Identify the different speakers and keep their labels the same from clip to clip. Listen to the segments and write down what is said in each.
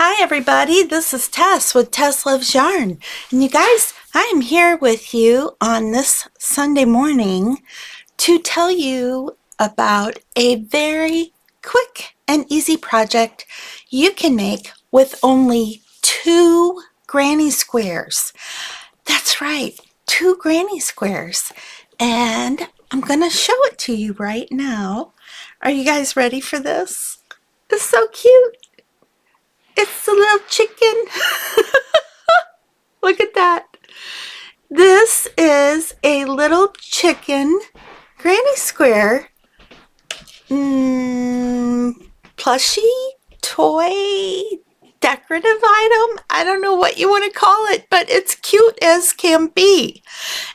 Speaker 1: Hi everybody, this is Tess with Tess Loves Yarn. And you guys, I am here with you on this Sunday morning to tell you about a very quick and easy project you can make with only 2 granny squares. That's right, 2 granny squares. And I'm going to show it to you right now. Are you guys ready for this? It's so cute. It's the little chicken. Look at that. This is a little chicken granny square plushie, toy, decorative item. I don't know what you want to call it, but it's cute as can be.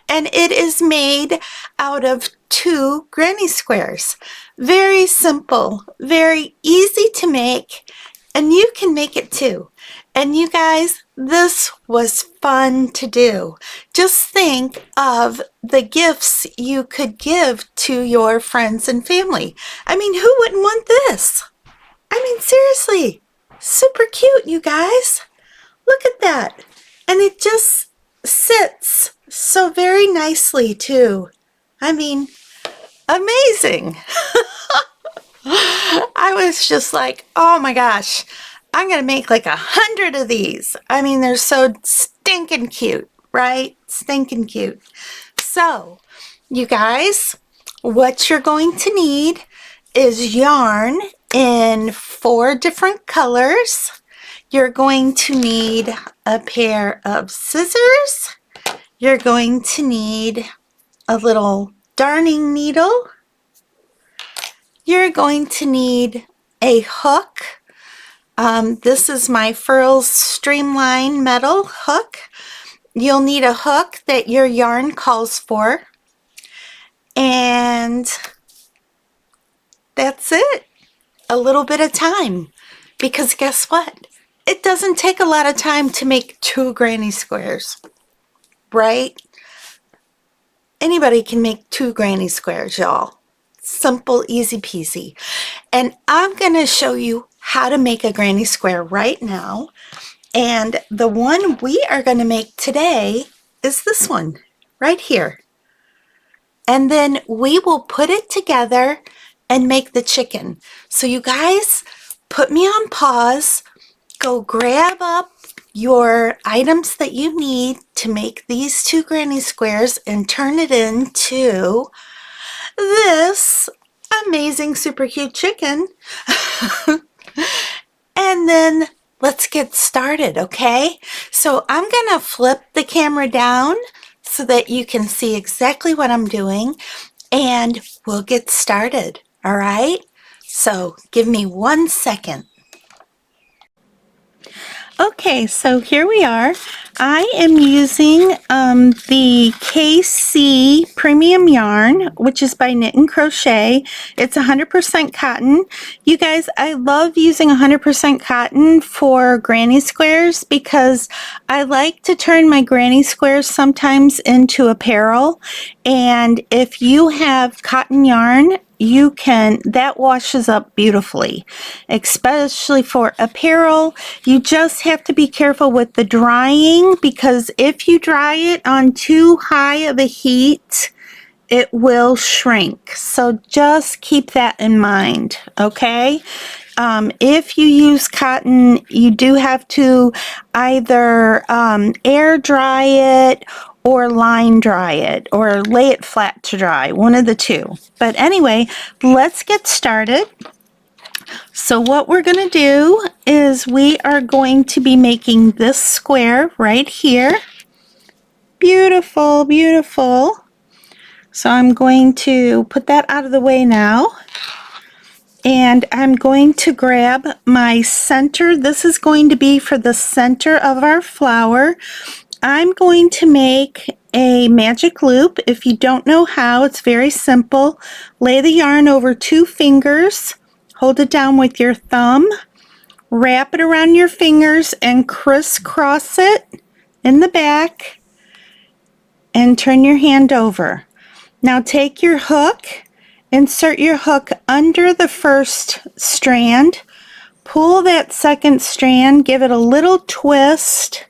Speaker 1: And it is made out of 2 granny squares. Very simple, very easy to make. And you can make it too. And you guys, this was fun to do. Just think of the gifts you could give to your friends and family. I mean, who wouldn't want this? I mean, seriously, super cute, you guys. Look at that. And it just sits so very nicely too. I mean, amazing. I was just like, oh my gosh, I'm going to make like 100 of these. I mean, they're so stinking cute, right? Stinking cute. So, you guys, what you're going to need is yarn in 4 different colors. You're going to need a pair of scissors. You're going to need a little darning needle. You're going to need a hook. This is my Furls Streamline metal hook. You'll need a hook that your yarn calls for. And that's it. A little bit of time. Because guess what? It doesn't take a lot of time to make 2 granny squares. Right? Anybody can make 2 granny squares, y'all. Simple, easy peasy. And I'm going to show you how to make a granny square right now. And the one we are going to make today is this one right here. And then we will put it together and make the chicken. So you guys, put me on pause. Go grab up your items that you need to make these 2 granny squares and turn it into this amazing super cute chicken. And then let's get started, okay? So I'm gonna flip the camera down so that you can see exactly what I'm doing, and we'll get started, all right? So give me 1 second. Okay, so here we are. I am using the KC Premium Yarn, which is by Knit and Crochet. It's 100% cotton. You guys, I love using 100% cotton for granny squares because I like to turn my granny squares sometimes into apparel. And if you have cotton yarn, that washes up beautifully, especially for apparel. You just have to be careful with the drying, because if you dry it on too high of a heat, it will shrink. So just keep that in mind, okay? If you use cotton, you do have to either air dry it or line dry it, or lay it flat to dry, one of the two. But anyway, let's get started. So what we're going to do is we are going to be making this square right here. Beautiful, beautiful. So I'm going to put that out of the way now. And I'm going to grab my center. This is going to be for the center of our flower. I'm going to make a magic loop. If you don't know how, it's very simple. Lay the yarn over 2 fingers, hold it down with your thumb, wrap it around your fingers and crisscross it in the back and turn your hand over. Now take your hook, insert your hook under the first strand, pull that second strand, give it a little twist,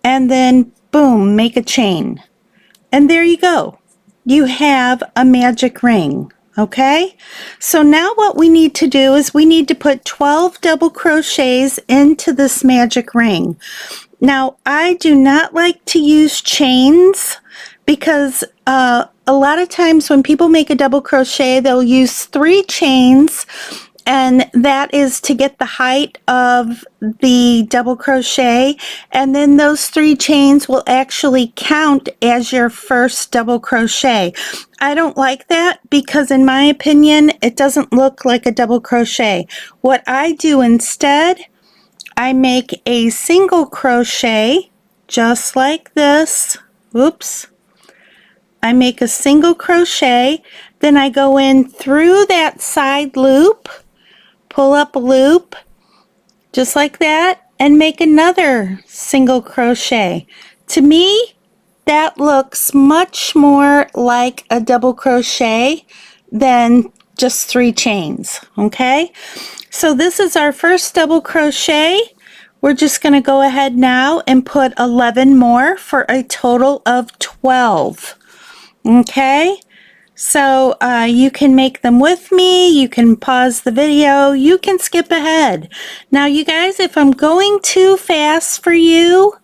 Speaker 1: and then boom, make a chain. And there you go. You have a magic ring. Okay, so now what we need to do is we need to put 12 double crochets into this magic ring. Now, I do not like to use chains because a lot of times when people make a double crochet, they'll use 3 chains, and that is to get the height of the double crochet, and then those 3 chains will actually count as your first double crochet. I don't like that because in my opinion it doesn't look like a double crochet. What I do instead, I make a single crochet just like this. Oops. I make a single crochet, then I go in through that side loop, pull up a loop just like that, and make another single crochet. To me, that looks much more like a double crochet than just 3 chains. Okay, so this is our first double crochet. We're just going to go ahead now and put 11 more for a total of 12. Okay, so you can make them with me, you can pause the video, you can skip ahead. Now you guys, if I'm going too fast for you,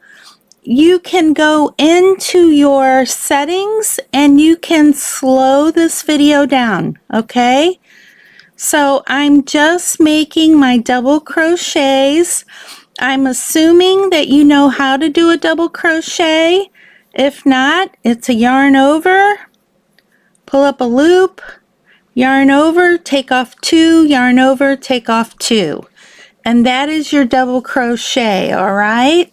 Speaker 1: you can go into your settings and you can slow this video down. Okay, so I'm just making my double crochets. I'm assuming that you know how to do a double crochet. If not, it's a yarn over, pull up a loop, yarn over, take off 2, yarn over, take off 2. And that is your double crochet, all right?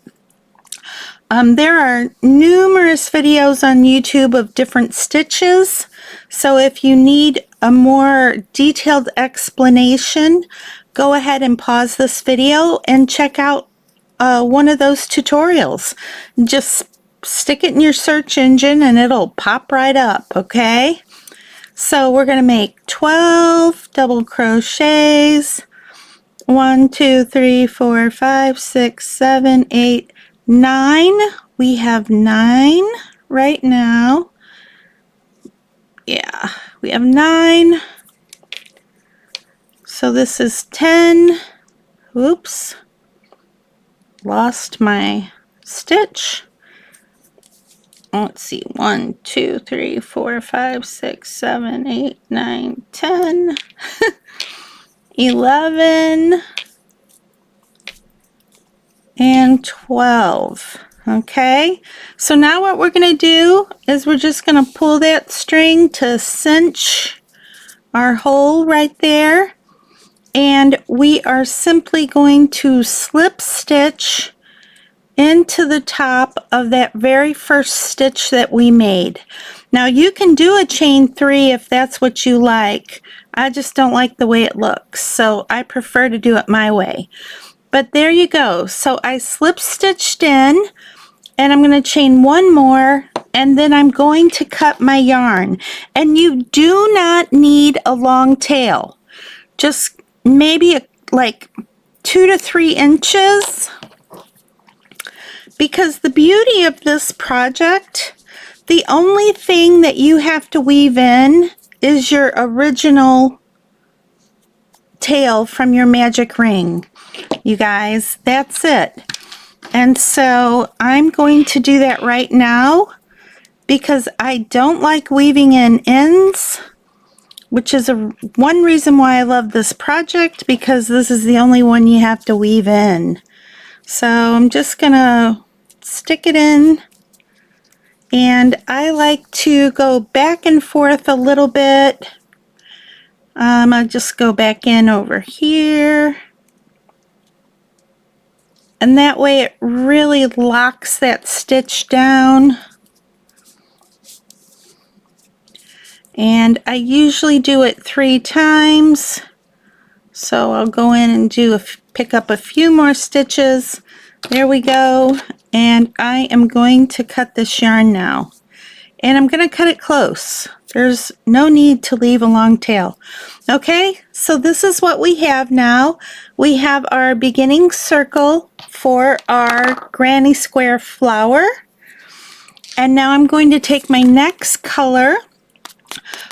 Speaker 1: There are numerous videos on YouTube of different stitches, so if you need a more detailed explanation, go ahead and pause this video and check out one of those tutorials. Just stick it in your search engine and it'll pop right up, okay? So we're going to make 12 double crochets. 1, 2, 3, 4, 5, 6, 7, 8, 9. We have 9 right now. Yeah, we have 9. So this is 10. Oops. Lost my stitch. Let's see. 1, 2, 3, 4, 5, 6, 7, 8, 9, 10. 11 and 12. Okay, so now what we're going to do is we're just going to pull that string to cinch our hole right there, and we are simply going to slip stitch into the top of that very first stitch that we made. Now you can do a chain 3 if that's what you like. I just don't like the way it looks, so I prefer to do it my way. But there you go. So I slip stitched in, and I'm going to chain 1 more, and then I'm going to cut my yarn. And you do not need a long tail, just maybe like 2 to 3 inches, because the beauty of this project, the only thing that you have to weave in is your original tail from your magic ring. You guys, that's it. And so I'm going to do that right now because I don't like weaving in ends, which is one reason why I love this project, because this is the only one you have to weave in. So I'm just gonna stick it in, and I like to go back and forth a little bit. I'll just go back in over here, and that way it really locks that stitch down. And I usually do it 3 times, so I'll go in and pick up a few more stitches. There we go, and I am going to cut this yarn now, and I'm going to cut it close There's no need to leave a long tail. Okay, so this is what we have now. We have our beginning circle for our granny square flower. And now I'm going to take my next color,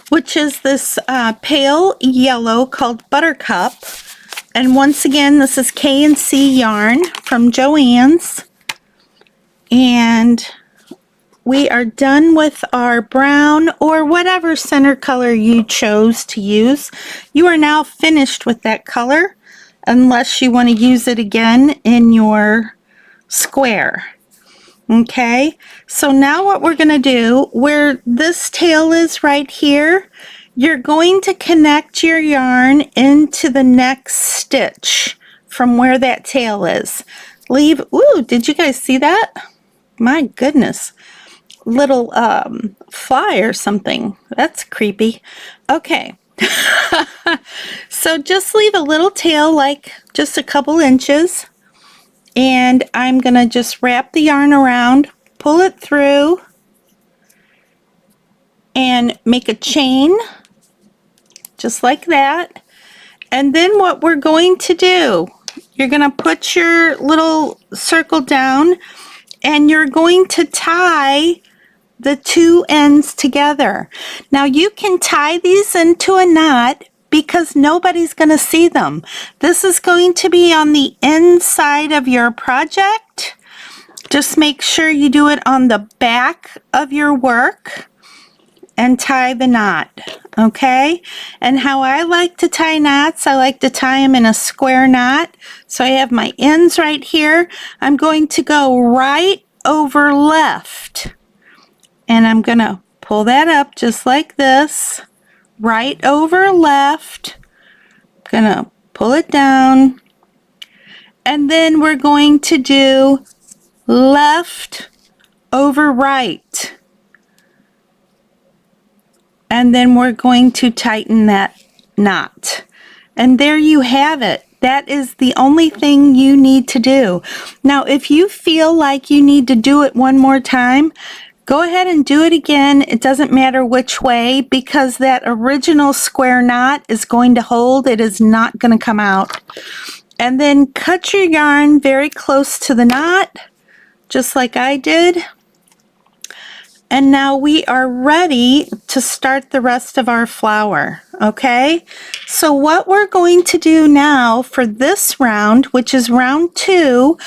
Speaker 1: which is this pale yellow called Buttercup. And once again, this is K&C yarn from Joann's. And we are done with our brown or whatever center color you chose to use. You are now finished with that color unless you want to use it again in your square. Okay, so now what we're going to do, where this tail is right here, you're going to connect your yarn into the next stitch from where that tail is. Leave, ooh, did you guys see that? My goodness. Little fly or something. That's creepy. Okay. So just leave a little tail, like just a couple inches. And I'm going to just wrap the yarn around, pull it through, and make a chain, just like that. And then what we're going to do, you're going to put your little circle down, and you're going to tie the two ends together. Now you can tie these into a knot because nobody's going to see them. This is going to be on the inside of your project. Just make sure you do it on the back of your work and tie the knot, okay? And how I like to tie knots, I like to tie them in a square knot. So I have my ends right here. I'm going to go right over left. And I'm going to pull that up just like this, right over left. Going to pull it down. And then we're going to do left over right. And then we're going to tighten that knot. And there you have it. That is the only thing you need to do. Now, if you feel like you need to do it one more time, go ahead and do it again. It doesn't matter which way, because that original square knot is going to hold. It is not going to come out. And then cut your yarn very close to the knot, just like I did. And now we are ready to start the rest of our flower, okay? So what we're going to do now for this round, which is round 2,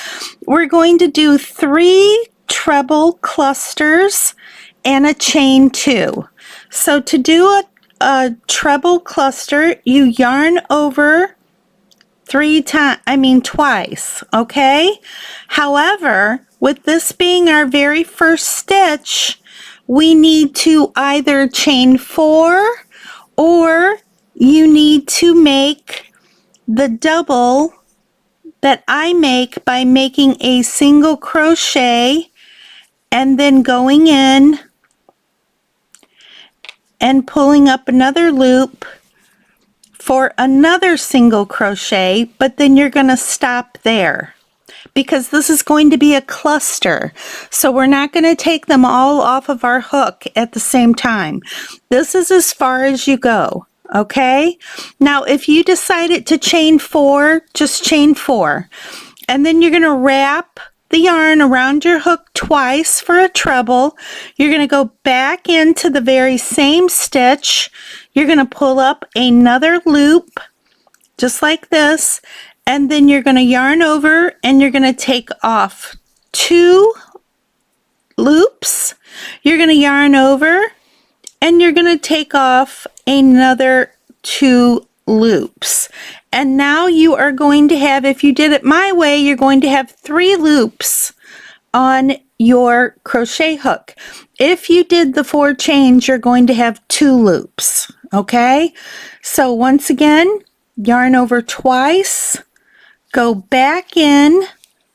Speaker 1: we're going to do 3 treble clusters and a chain 2. So to do a treble cluster, you yarn over twice, okay? However, with this being our very first stitch, we need to either chain 4 or you need to make the double that I make by making a single crochet and then going in and pulling up another loop for another single crochet, but then you're going to stop there because this is going to be a cluster. So we're not going to take them all off of our hook at the same time. This is as far as you go, okay? Now, if you decided to chain 4, just chain 4. And then you're going to wrap the yarn around your hook twice for a treble. You're going to go back into the very same stitch. You're going to pull up another loop just like this, and then you're going to yarn over and you're going to take off 2 loops. You're going to yarn over and you're going to take off another 2 loops. And now you are going to have, if you did it my way, you're going to have 3 loops on your crochet hook. If you did the 4 chains, you're going to have 2 loops, okay? So once again, yarn over twice, go back in,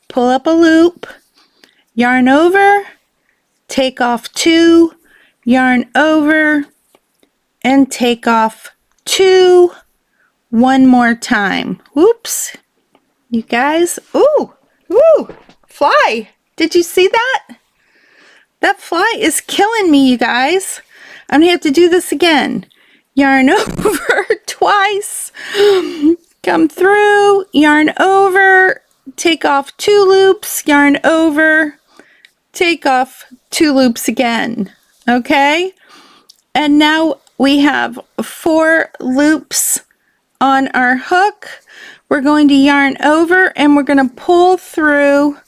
Speaker 1: pull up a loop, yarn over, take off 2, yarn over, and take off 2 one more time. Whoops, you guys. Ooh, fly. Did you see that? That fly is killing me, you guys. I'm gonna have to do this again. Yarn over twice, come through, yarn over, take off 2 loops, yarn over, take off 2 loops again. Okay, and now we have 4 loops on our hook. We're going to yarn over and we're going to pull through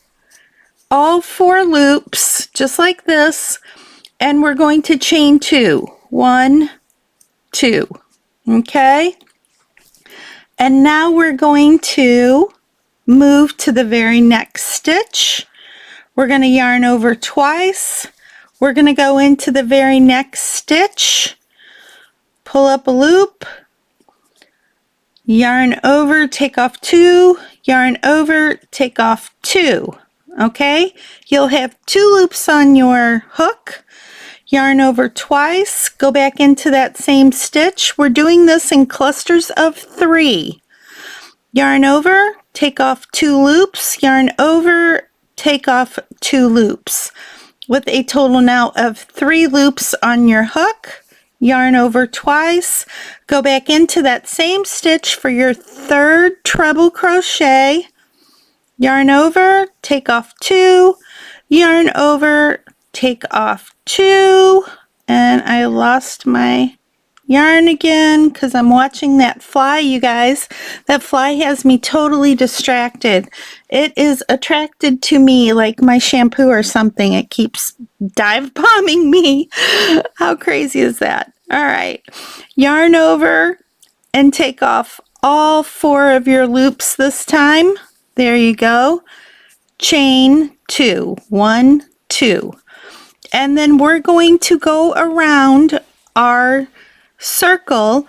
Speaker 1: all 4 loops just like this, and we're going to chain 2. 1, 2. Okay, and now we're going to move to the very next stitch. We're going to yarn over twice. We're going to go into the very next stitch, pull up a loop, yarn over, take off 2, yarn over, take off 2. Okay, you'll have 2 loops on your hook, yarn over twice, go back into that same stitch. We're doing this in clusters of 3. Yarn over, take off 2 loops, yarn over, take off 2 loops, with a total now of 3 loops on your hook. Yarn over twice, go back into that same stitch for your 3rd treble crochet, yarn over, take off 2, yarn over, take off 2, and I lost my yarn again because I'm watching that fly, you guys. That fly has me totally distracted. It is attracted to me like my shampoo or something. It keeps dive bombing me. How crazy is that? All right, yarn over and take off all 4 of your loops this time. There you go. Chain 2. 1, 2. And then we're going to go around our circle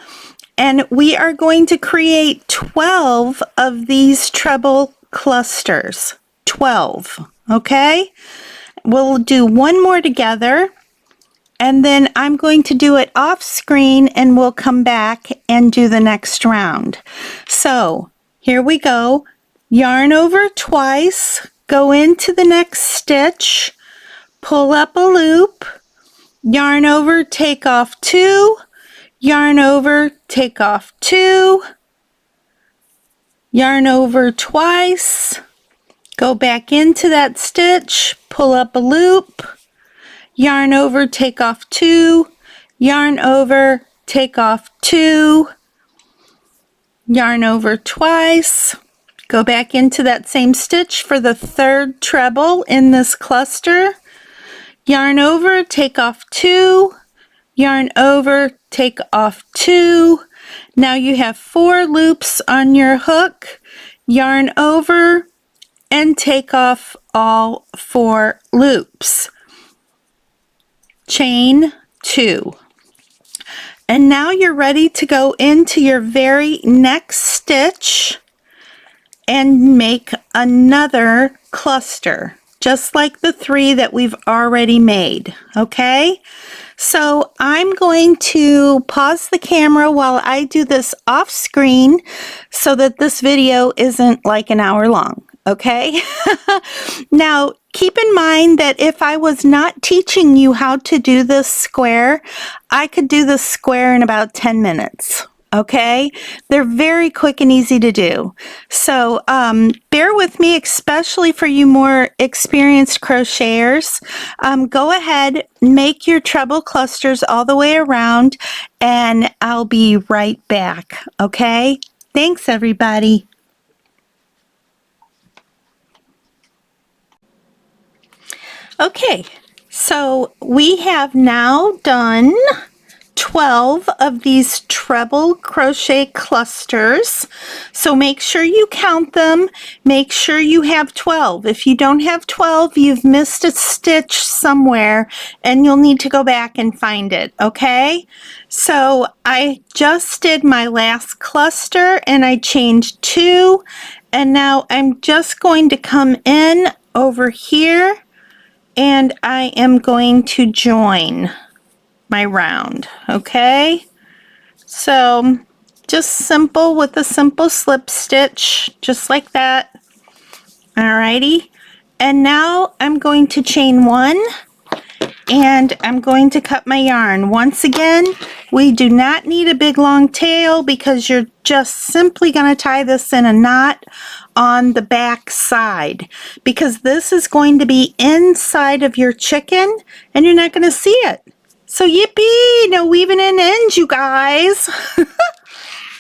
Speaker 1: and we are going to create 12 of these treble clusters. 12. Okay, we'll do one more together and then I'm going to do it off screen and we'll come back and do the next round. So here we go. Yarn over twice, go into the next stitch, pull up a loop, yarn over, take off 2, yarn over, take off 2, yarn over twice, go back into that stitch, pull up a loop, yarn over, take off 2, yarn over, take off 2, yarn over twice, go back into that same stitch for the 3rd treble in this cluster, yarn over, take off 2, yarn over, take off 2. Now you have 4 loops on your hook, yarn over and take off all 4 loops. Chain 2. And now you're ready to go into your very next stitch and make another cluster, just like the 3 that we've already made. Okay, so I'm going to pause the camera while I do this off screen so that this video isn't like an hour long. Okay, now keep in mind that if I was not teaching you how to do this square, I could do this square in about 10 minutes. Okay, they're very quick and easy to do. So bear with me, especially for you more experienced crocheters. Go ahead, make your treble clusters all the way around, and I'll be right back. Okay, thanks everybody. Okay, so we have now done 12 of these treble crochet clusters. So make sure you count them. Make sure you have 12. If you don't have 12, you've missed a stitch somewhere and you'll need to go back and find it. Okay, so I just did my last cluster and I chained 2, and now I'm just going to come in over here and I am going to join my round. Okay, so just simple with a simple slip stitch, just like that. Alrighty, and now I'm going to chain 1 and I'm going to cut my yarn. Once again, we do not need a big long tail because you're just simply going to tie this in a knot on the back side, because this is going to be inside of your chicken and you're not going to see it. So yippee, no weaving in ends, you guys.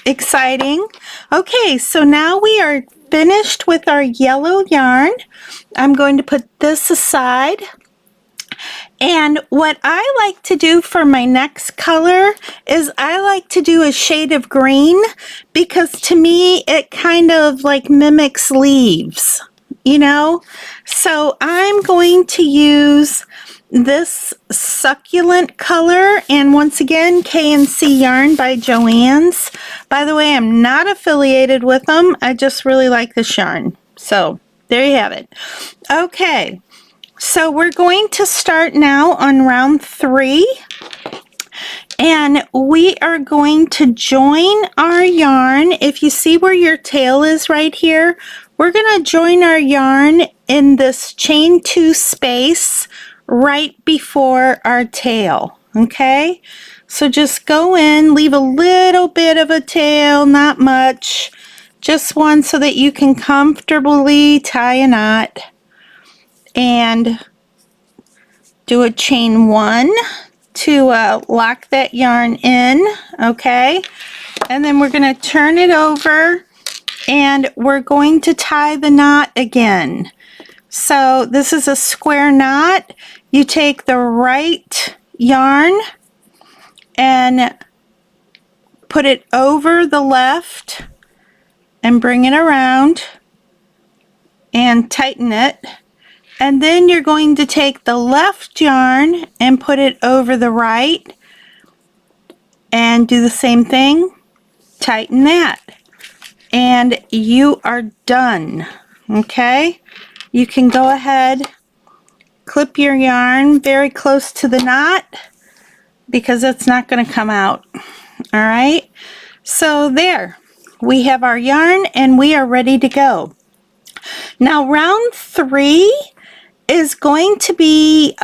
Speaker 1: Exciting. Okay, so now we are finished with our yellow yarn. I'm going to put this aside. And what I like to do for my next color is I like to do a shade of green, because to me it kind of like mimics leaves, you know? So I'm going to use this succulent color, and once again, K&C Yarn by Joann's. By the way, I'm not affiliated with them. I just really like this yarn. So there you have it. Okay. So we're going to start now on round 3, and we are going to join our yarn. If you see where your tail is right here, we're going to join our yarn in this chain 2 space right before our tail. Okay, so just go in, leave a little bit of a tail, not much, just one, so that you can comfortably tie a knot. And do a chain 1 to lock that yarn in, okay? And then we're going to turn it over and we're going to tie the knot again. So this is a square knot. You take the right yarn and put it over the left and bring it around and tighten it. And then you're going to take the left yarn and put it over the right and do the same thing, tighten that, and you are done. Okay, you can go ahead, clip your yarn very close to the knot because it's not going to come out. All right, so there we have our yarn and we are ready to go. Now round 3 is going to be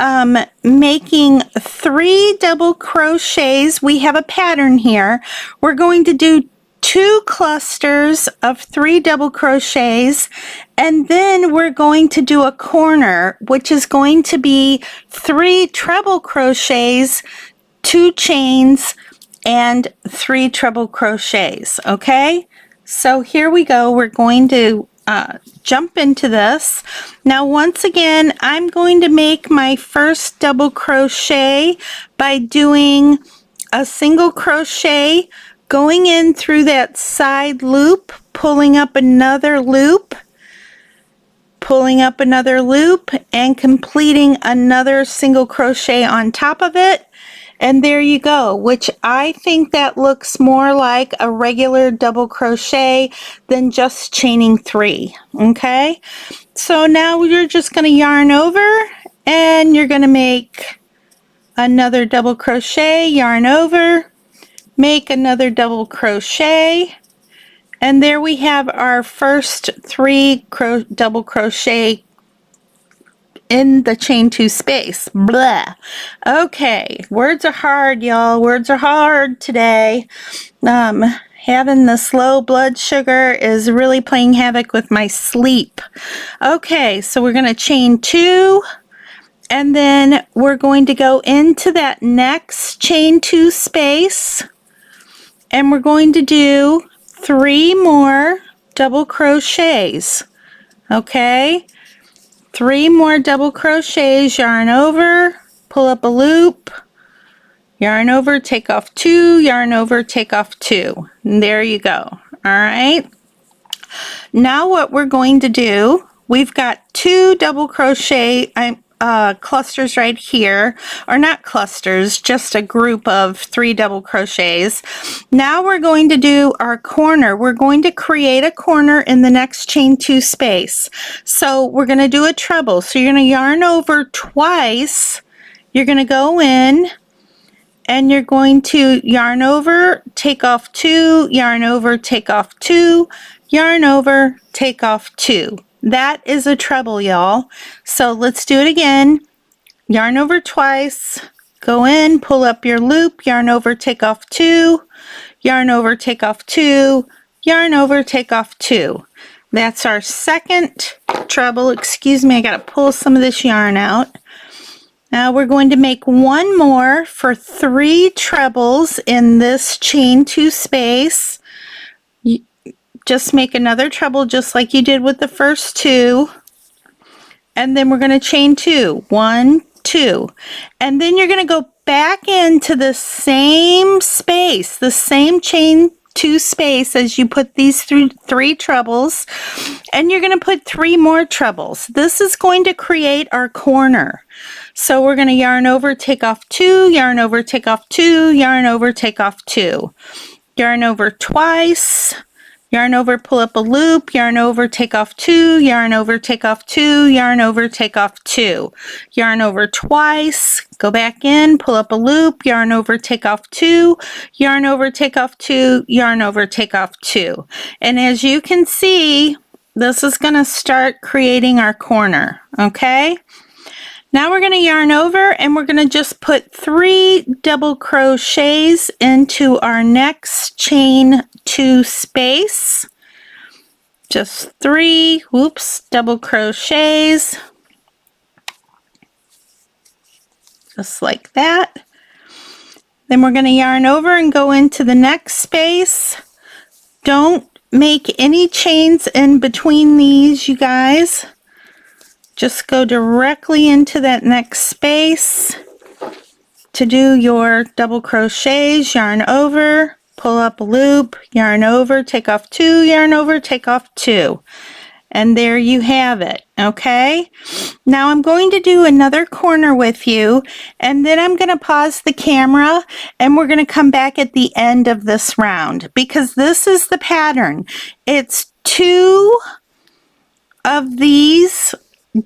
Speaker 1: making 3 double crochets. We have a pattern here. We're going to do 2 clusters of 3 double crochets, and then we're going to do a corner, which is going to be 3 treble crochets, 2 chains, and 3 treble crochets. Okay, so here we go. We're going to jump into this. Now once again, I'm going to make my first double crochet by doing a single crochet, going in through that side loop, pulling up another loop, pulling up another loop, and completing another single crochet on top of it. And there you go, which I think that looks more like a regular double crochet than just chaining 3. Okay, so now you're just going to yarn over and you're going to make another double crochet, yarn over, make another double crochet, and there we have our first 3 double crochet in the chain 2 space. Blah. Okay, words are hard, y'all. Words are hard today. Having this low blood sugar is really playing havoc with my sleep. Okay, so we're going to chain 2, and then we're going to go into that next chain 2 space, and we're going to do 3 more double crochets. Okay, 3 more double crochets, yarn over, pull up a loop, yarn over, take off 2, yarn over, take off 2. And there you go. All right. Now what we're going to do, we've got 2 double crochet clusters right here, or not clusters, just a group of 3 double crochets. Now we're going to do our corner. We're going to create a corner in the next chain 2 space. So we're going to do a treble. So you're going to yarn over twice. You're going to go in and you're going to yarn over, take off 2, yarn over, take off 2, yarn over, take off 2. That is a treble, y'all. So let's do it again. yarn over twice, go in, pull up your loop, yarn over, take off 2, yarn over, take off 2, yarn over, take off 2. That's our second treble. Excuse me, I got to pull some of this yarn out. Now we're going to make one more for 3 trebles in this chain 2 space. Just make another treble just like you did with the first 2. And then we're going to chain 2. 1, 2. And then you're going to go back into the same space, the same chain 2 space as you put these 3 trebles, and you're going to put 3 more trebles. This is going to create our corner. So we're going to yarn over, take off 2, yarn over, take off 2, yarn over, take off 2, yarn over twice, yarn over, pull up a loop, yarn over, take off 2, yarn over, take off 2, yarn over, take off 2, yarn over twice, go back in, pull up a loop, yarn over, take off 2, yarn over, take off 2, yarn over, take off 2. And as you can see, this is going to start creating our corner, okay? Now we're going to yarn over and we're going to just put 3 double crochets into our next chain 2 space. Just 3, double crochets. Just like that. Then we're going to yarn over and go into the next space. Don't make any chains in between these, you guys. Just go directly into that next space to do your double crochets, yarn over, pull up a loop, yarn over, take off 2, yarn over, take off 2. And there you have it, okay? Now I'm going to do another corner with you, and then I'm going to pause the camera, and we're going to come back at the end of this round, because this is the pattern. It's 2 of these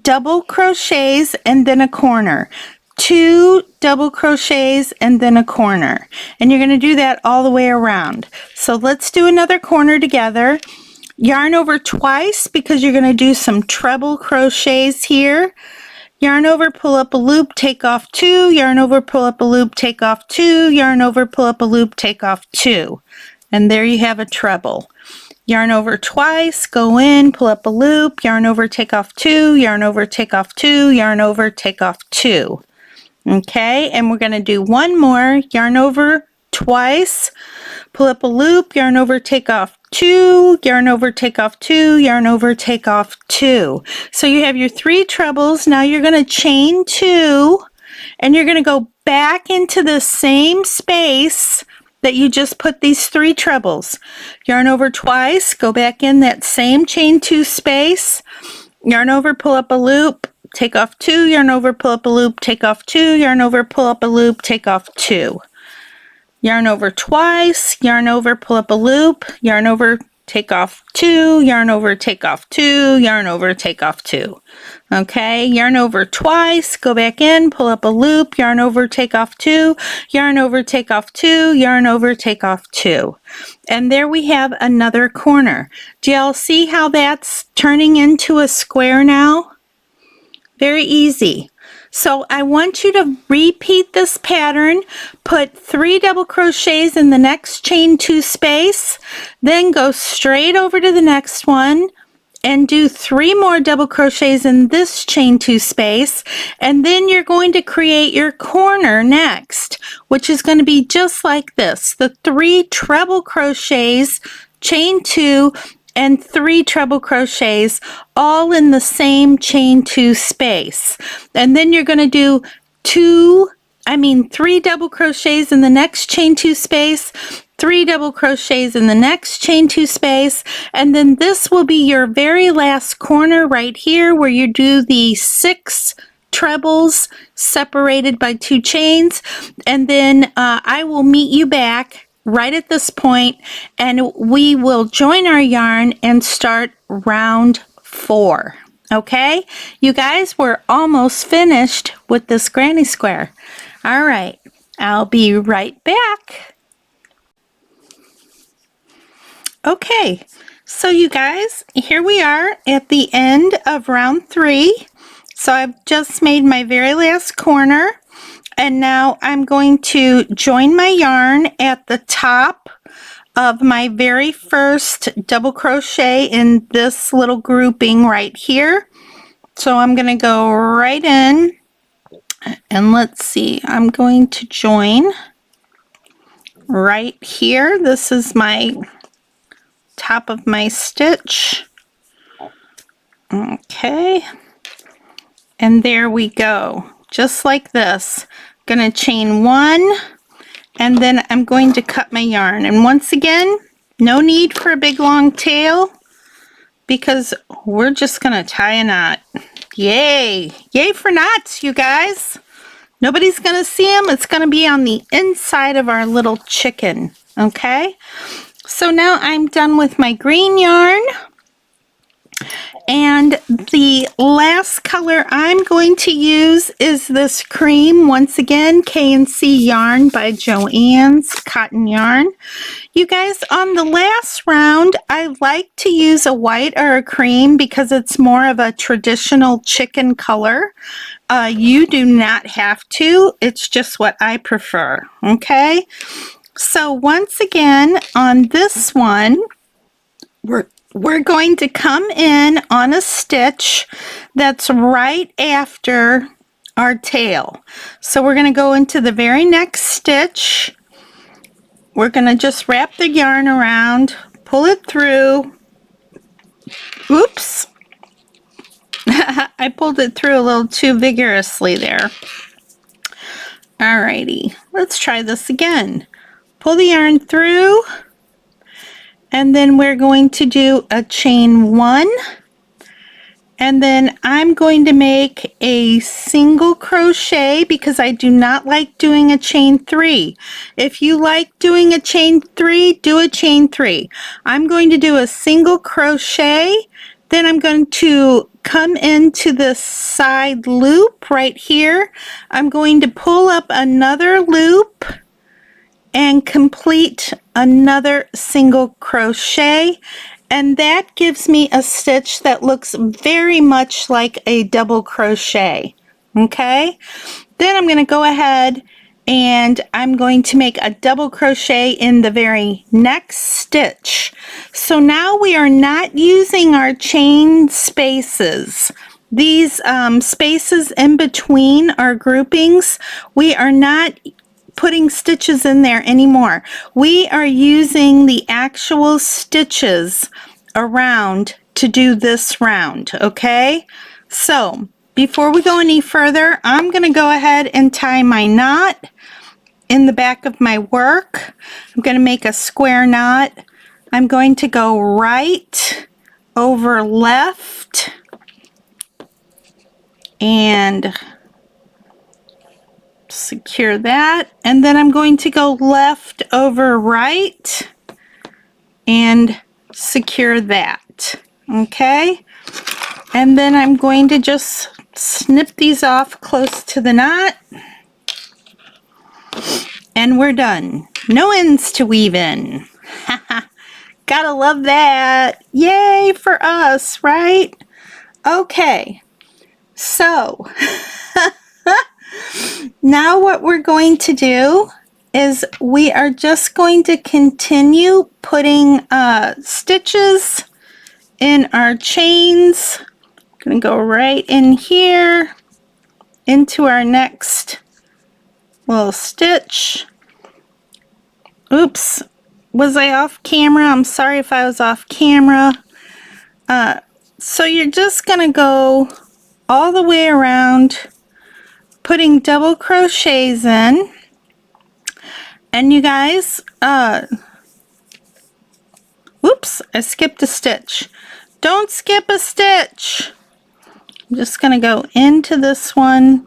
Speaker 1: double crochets and then a corner, 2 double crochets and then a corner, and you're going to do that all the way around. So let's do another corner together. Yarn over twice because you're going to do some treble crochets here. Yarn over, pull up a loop, take off 2, yarn over, pull up a loop, take off 2, yarn over, pull up a loop, take off 2, and there you have a treble. Yarn over twice, go in, pull up a loop, yarn over, take off 2, yarn over, take off 2, yarn over, take off 2. Okay, and we're going to do one more. Yarn over twice, pull up a loop, yarn over, take off 2, yarn over, take off 2, yarn over, take off 2. So you have your 3 trebles. Now you're going to chain 2, and you're going to go back into the same space that you just put these 3 trebles. Yarn over twice, go back in that same chain 2 space, yarn over, pull up a loop, take off 2, yarn over, pull up a loop, take off 2, yarn over, pull up a loop, take off 2. Yarn over twice, yarn over, pull up a loop, yarn over, take off 2, yarn over, take off 2, yarn over, take off 2. Okay, yarn over twice, go back in, pull up a loop, yarn over, take off 2, yarn over, take off 2, yarn over, take off 2. And there we have another corner. Do y'all see how that's turning into a square now? Very easy. So I want you to repeat this pattern, put 3 double crochets in the next chain 2 space, then go straight over to the next one and do 3 more double crochets in this chain 2 space, and then you're going to create your corner next, which is going to be just like this, the 3 treble crochets, chain 2, and 3 treble crochets all in the same chain 2 space. And then you're going to do 3 double crochets in the next chain 2 space, 3 double crochets in the next chain 2 space, and then this will be your very last corner right here where you do the 6 trebles separated by 2 chains, and then I will meet you back right at this point, and we will join our yarn and start round 4. Okay, you guys, we're almost finished with this granny square. All right, I'll be right back. Okay, so you guys, here we are at the end of round 3. So I've just made my very last corner, and now I'm going to join my yarn at the top of my very first double crochet in this little grouping right here. So I'm going to go right in, and let's see, I'm going to join right here. This is my top of my stitch. Okay, and there we go, just like this. Gonna chain 1, and then I'm going to cut my yarn. And once again, no need for a big long tail because we're just gonna tie a knot. Yay! Yay for knots, you guys! Nobody's gonna see them. It's gonna be on the inside of our little chicken. Okay, so now I'm done with my green yarn. And the last color I'm going to use is this cream. Once again, K&C Yarn by Joann's Cotton Yarn. You guys, on the last round, I like to use a white or a cream because it's more of a traditional chicken color. You do not have to. It's just what I prefer. Okay? So once again, on this one, we're going to come in on a stitch that's right after our tail. So we're going to go into the very next stitch. We're going to just wrap the yarn around, pull it through. Oops. I pulled it through a little too vigorously there. Alrighty, let's try this again. Pull the yarn through. And then we're going to do a chain 1, and then I'm going to make a single crochet because I do not like doing a chain 3. If you like doing a chain 3, do a chain 3. I'm going to do a single crochet, then I'm going to come into the side loop right here. I'm going to pull up another loop and complete another single crochet, and that gives me a stitch that looks very much like a double crochet. Okay, then I'm going to go ahead and I'm going to make a double crochet in the very next stitch. So now we are not using our chain spaces. These spaces in between our groupings, we are not putting stitches in there anymore. We are using the actual stitches around to do this round. Okay, so before we go any further, I'm going to go ahead and tie my knot in the back of my work. I'm going to make a square knot. I'm going to go right over left and secure that, and then I'm going to go left over right and secure that. Okay, and then I'm going to just snip these off close to the knot, and we're done. No ends to weave in. Gotta love that. Yay for us, right? Okay, so now what we're going to do is we are just going to continue putting stitches in our chains. I'm going to go right in here into our next little stitch. Oops, was I off camera? I'm sorry if I was off camera. So you're just going to go all the way around, putting double crochets in. And you guys, whoops, I skipped a stitch. Don't skip a stitch. I'm just going to go into this one.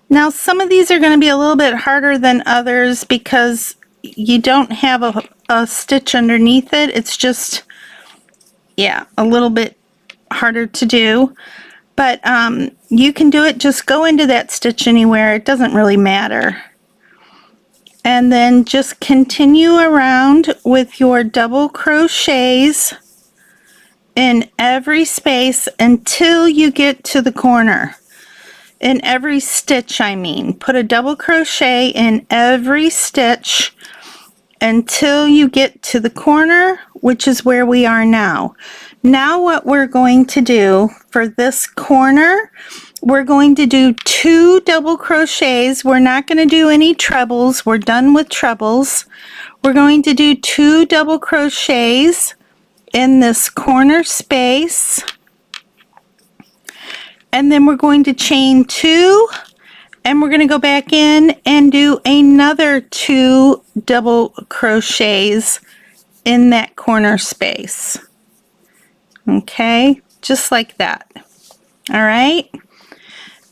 Speaker 1: Now some of these are going to be a little bit harder than others because you don't have a stitch underneath it. It's just, yeah, a little bit harder to do. But you can do it, just go into that stitch anywhere, it doesn't really matter. And then just continue around with your double crochets in every space until you get to the corner. in every stitch. I mean, put a double crochet in every stitch until you get to the corner, which is where we are now. Now what we're going to do for this corner, we're going to do 2 double crochets. We're not going to do any trebles. We're done with trebles. We're going to do 2 double crochets in this corner space, and then we're going to chain 2, and we're going to go back in and do another 2 double crochets in that corner space. Okay, just like that. All right,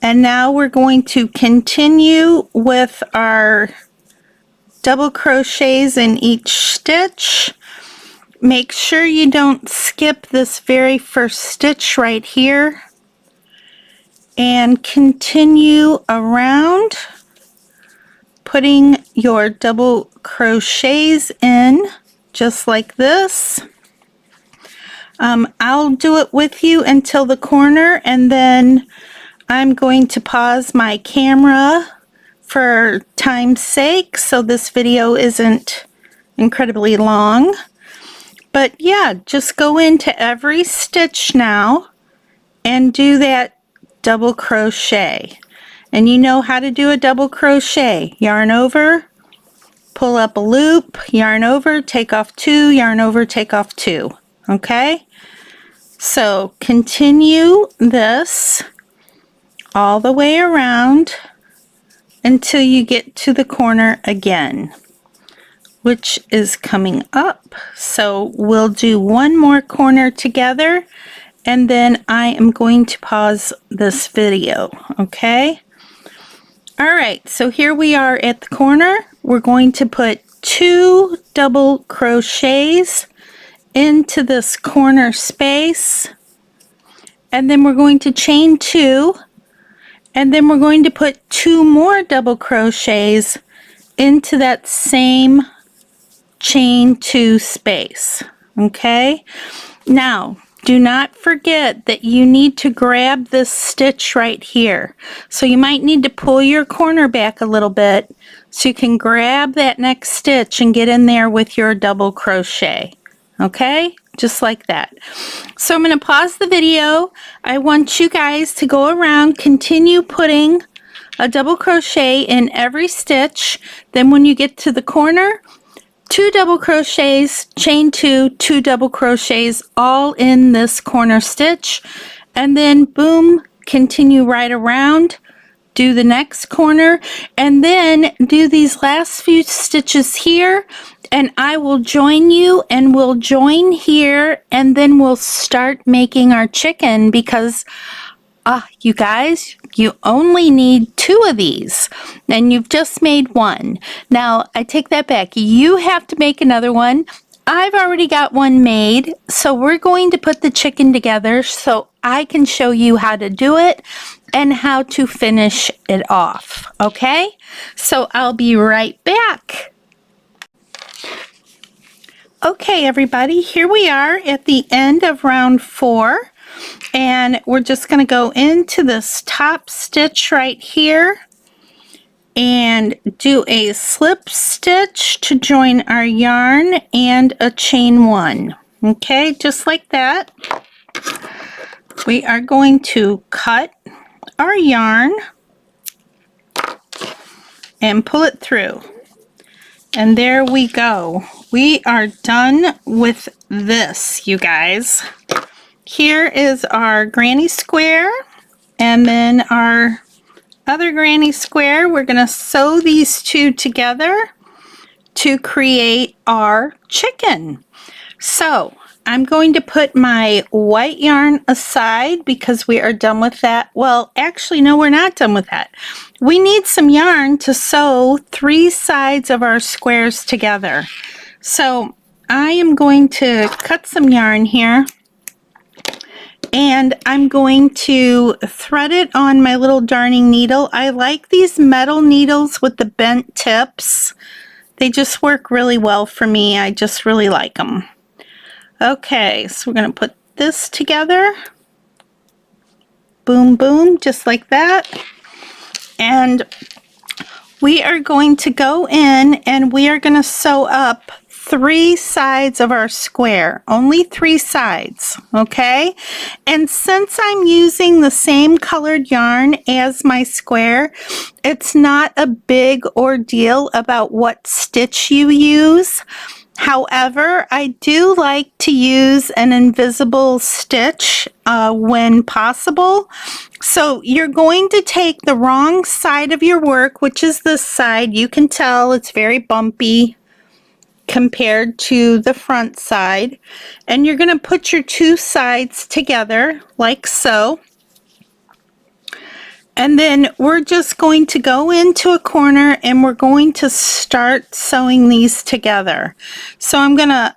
Speaker 1: and now we're going to continue with our double crochets in each stitch. Make sure you don't skip this very first stitch right here, and continue around putting your double crochets in just like this. I'll do it with you until the corner, and then I'm going to pause my camera for time's sake so this video isn't incredibly long. But yeah, just go into every stitch now and do that double crochet. And you know how to do a double crochet. Yarn over, pull up a loop, yarn over, take off 2, yarn over, take off 2. Okay? So continue this all the way around until you get to the corner again, which is coming up. So we'll do one more corner together, and then I am going to pause this video. Okay? All right, so here we are at the corner. We're going to put 2 double crochets into this corner space, and then we're going to chain 2, and then we're going to put 2 more double crochets into that same chain 2 space. Okay, now do not forget that you need to grab this stitch right here. So you might need to pull your corner back a little bit so you can grab that next stitch and get in there with your double crochet. Okay, just like that. So I'm going to pause the video. I want you guys to go around, continue putting a double crochet in every stitch. Then when you get to the corner, 2 double crochets, chain 2, 2 double crochets, all in this corner stitch, and then boom, continue right around, do the next corner, and then do these last few stitches here, and I will join you, and we'll join here, and then we'll start making our chicken, because you guys, you only need 2 of these, and you've just made 1. Now, I take that back. You have to make another one. I've already got one made, so we're going to put the chicken together so I can show you how to do it and how to finish it off, okay? So I'll be right back. Okay, everybody, here we are at the end of round 4. And we're just going to go into this top stitch right here and do a slip stitch to join our yarn and a chain 1. Okay, just like that. We are going to cut our yarn and pull it through. And there we go. We are done with this, you guys. Here is our granny square, and then our other granny square. We're going to sew these 2 together to create our chicken. So I'm going to put my white yarn aside because we are done with that. Well, actually, no, we're not done with that. We need some yarn to sew 3 sides of our squares together. So I am going to cut some yarn here, and I'm going to thread it on my little darning needle. I like these metal needles with the bent tips. They just work really well for me. I just really like them. Okay, so we're going to put this together. Boom, boom, just like that. And we are going to go in and we are going to sew up 3 sides of our square, only 3 sides, okay? And since I'm using the same colored yarn as my square, it's not a big ordeal about what stitch you use. However, I do like to use an invisible stitch when possible. So you're going to take the wrong side of your work, which is this side. You can tell it's very bumpy compared to the front side. And you're going to put your 2 sides together like so. And then we're just going to go into a corner and we're going to start sewing these together. So I'm going to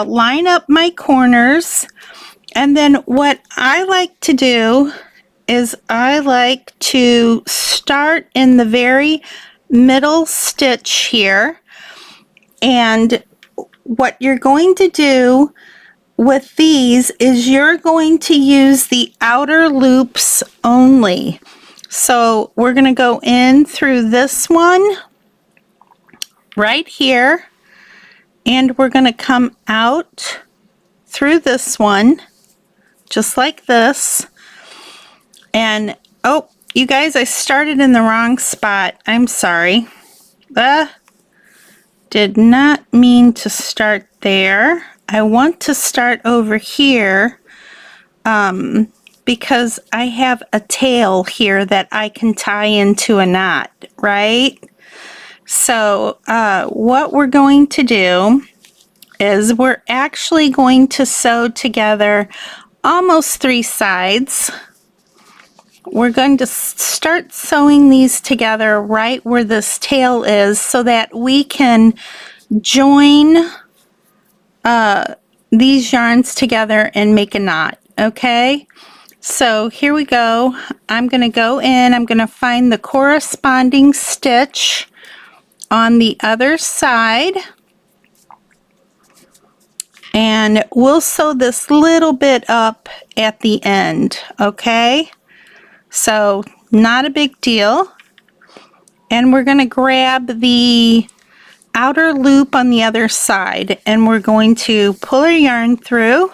Speaker 1: line up my corners, and then what I like to do is I like to start in the very middle stitch here. And what you're going to do with these is you're going to use the outer loops only. So we're going to go in through this one right here, and we're going to come out through this one just like this. And oh, you guys, I started in the wrong spot. I'm sorry. Did not mean to start there. I want to start over here because I have a tail here that I can tie into a knot, right? So what we're going to do is we're actually going to sew together almost 3 sides. We're going to start sewing these together right where this tail is so that we can join these yarns together and make a knot, okay? So here we go. I'm going to go in, I'm going to find the corresponding stitch on the other side, and we'll sew this little bit up at the end, okay? So not a big deal. And we're going to grab the outer loop on the other side, and we're going to pull our yarn through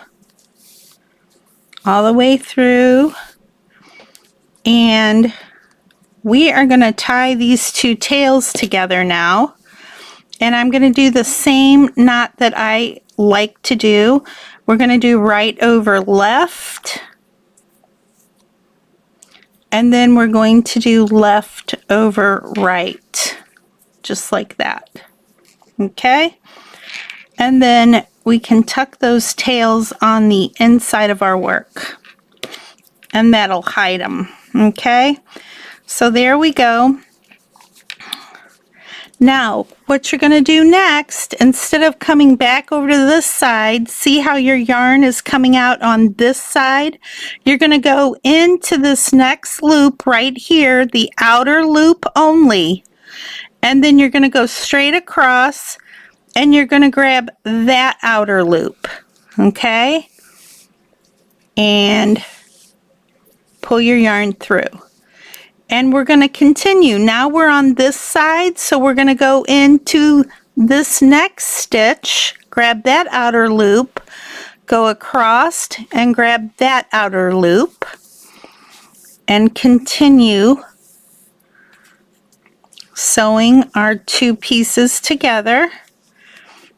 Speaker 1: all the way through, and we are going to tie these 2 tails together now. And I'm going to do the same knot that I like to do. We're going to do right over left, and then we're going to do left over right, just like that. Okay, and then we can tuck those tails on the inside of our work, and that'll hide them. Okay, so there we go. Now what you're going to do next, instead of coming back over to this side, see how your yarn is coming out on this side? You're going to go into this next loop right here, the outer loop only, and then you're going to go straight across and you're going to grab that outer loop, okay, and pull your yarn through. And we're going to continue. Now we're on this side, so we're going to go into this next stitch, grab that outer loop, go across and grab that outer loop, and continue sewing our 2 pieces together.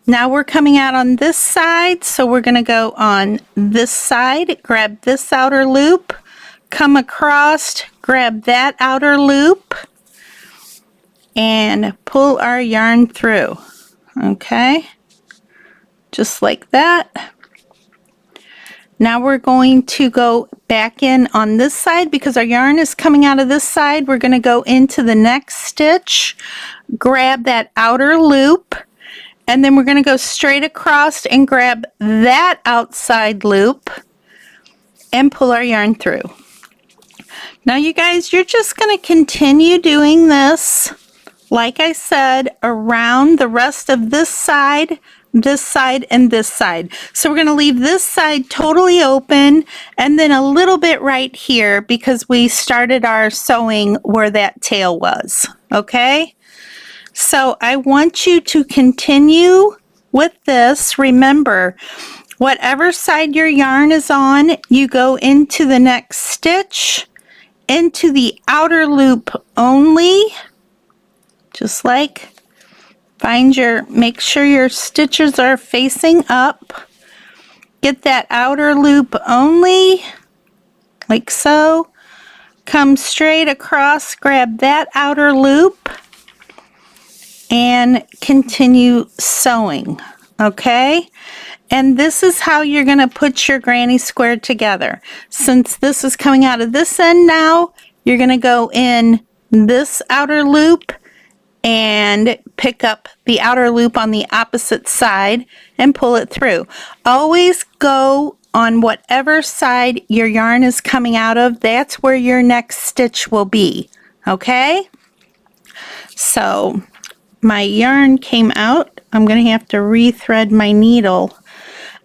Speaker 1: Now we're coming out on this side, so we're going to go on this side, grab this outer loop, come across, grab that outer loop, and pull our yarn through, okay, just like that. Now we're going to go back in on this side because our yarn is coming out of this side. We're going to go into the next stitch, grab that outer loop, and then we're going to go straight across and grab that outside loop and pull our yarn through. Now you guys, you're just going to continue doing this, like I said, around the rest of this side this side, and this side. So we're going to leave this side totally open and then a little bit right here because we started our sewing where that tail was. Okay? So I want you to continue with this. Remember, whatever side your yarn is on, you go into the next stitch, into the outer loop only, just like make sure your stitches are facing up. Get that outer loop only, like so. Come straight across, grab that outer loop, and continue sewing, okay? And this is how you're going to put your granny square together. Since this is coming out of this end now, you're going to go in this outer loop and pick up the outer loop on the opposite side and pull it through. Always go on whatever side your yarn is coming out of. That's where your next stitch will be, okay? So my yarn came out. I'm going to have to rethread my needle.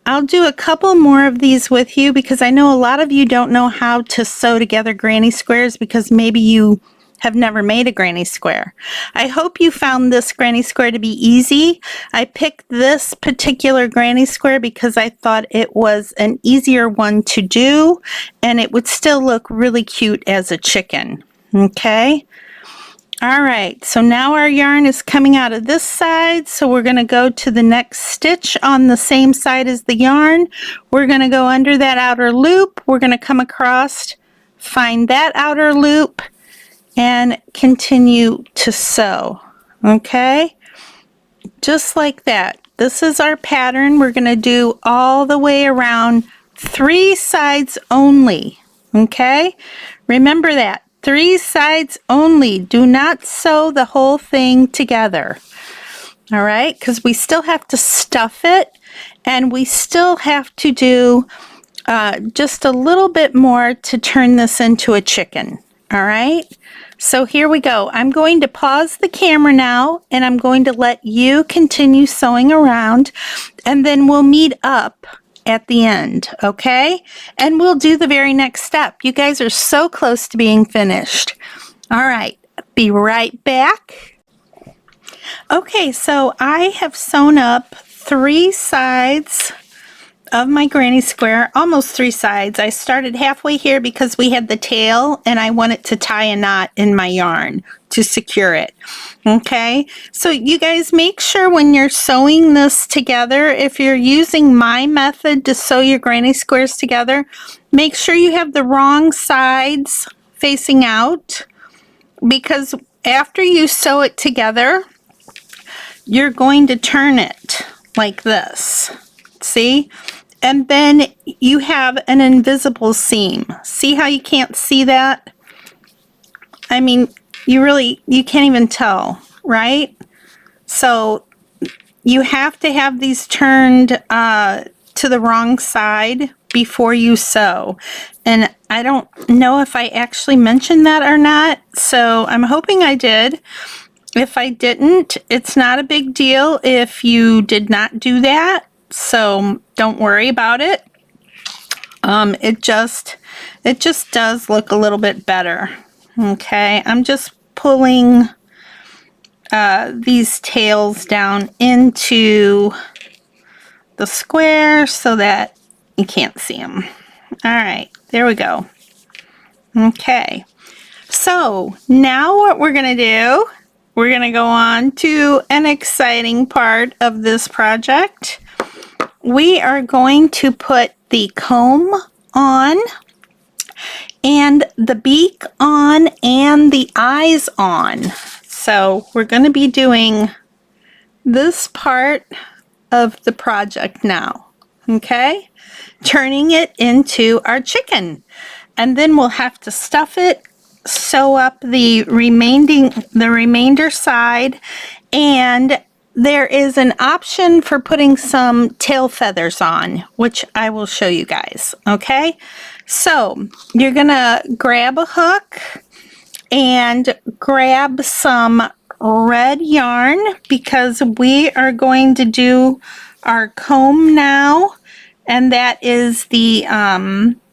Speaker 1: I'll do a couple more of these with you because I know a lot of you don't know how to sew together granny squares because maybe you have never made a granny square. I hope you found this granny square to be easy. I picked this particular granny square because I thought it was an easier one to do and it would still look really cute as a chicken. Okay? All right, so now our yarn is coming out of this side, so we're going to go to the next stitch on the same side as the yarn. We're going to go under that outer loop. We're going to come across, find that outer loop, and continue to sew, okay? Just like that. This is our pattern. We're going to do all the way around 3 sides only, okay? Remember that. 3 sides only. Do not sew the whole thing together. All right, because we still have to stuff it and we still have to do just a little bit more to turn this into a chicken. All right, so here we go. I'm going to pause the camera now and I'm going to let you continue sewing around and then we'll meet up at the end, okay? And we'll do the very next step. You guys are so close to being finished. All right, be right back. Okay, so I have sewn up 3 sides of my granny square, almost 3 sides. I started halfway here because we had the tail and I wanted to tie a knot in my yarn to secure it. Okay, so you guys make sure when you're sewing this together, if you're using my method to sew your granny squares together, make sure you have the wrong sides facing out, because after you sew it together, you're going to turn it like this. See? And then you have an invisible seam. See how you can't see that? I mean, you can't even tell, right? So you have to have these turned to the wrong side before you sew. And I don't know if I actually mentioned that or not, so I'm hoping I did. If I didn't, it's not a big deal if you did not do that, so don't worry about it. It just does look a little bit better. Okay, I'm just pulling these tails down into the square so that you can't see them. All right, there we go. Okay, so now what we're gonna do, we're gonna go on to an exciting part of this project. We are going to put the comb on and the beak on and the eyes on. So we're going to be doing this part of the project now, okay? Turning it into our chicken. And then we'll have to stuff it, sew up the remainder side, and there is an option for putting some tail feathers on, which I will show you guys, okay? So you're gonna grab a hook and grab some red yarn because we are going to do our comb now, and that is the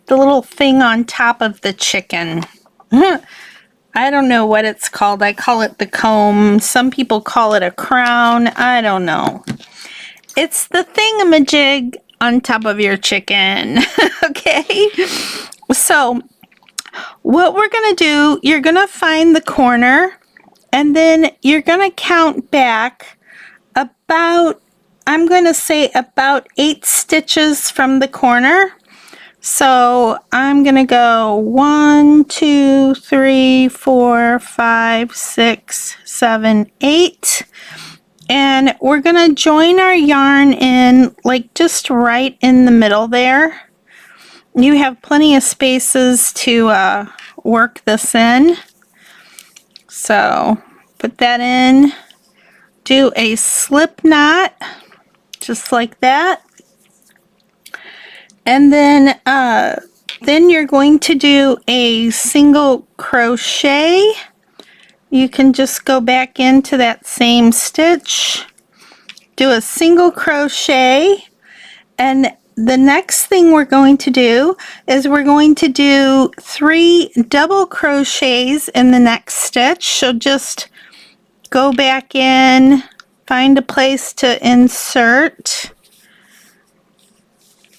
Speaker 1: little thing on top of the chicken. I don't know what it's called. I call it the comb. Some people call it a crown. I don't know. It's the thingamajig on top of your chicken. Okay? So what we're going to do, you're going to find the corner, and then you're going to count back about, I'm going to say about 8 stitches from the corner. So I'm going to go 1, 2, 3, 4, 5, 6, 7, 8. And we're going to join our yarn in like just right in the middle there. You have plenty of spaces to work this in. So put that in, do a slip knot just like that. And then you're going to do a single crochet. You can just go back into that same stitch, do a single crochet, and the next thing we're going to do is we're going to do 3 double crochets in the next stitch. So just go back in, find a place to insert,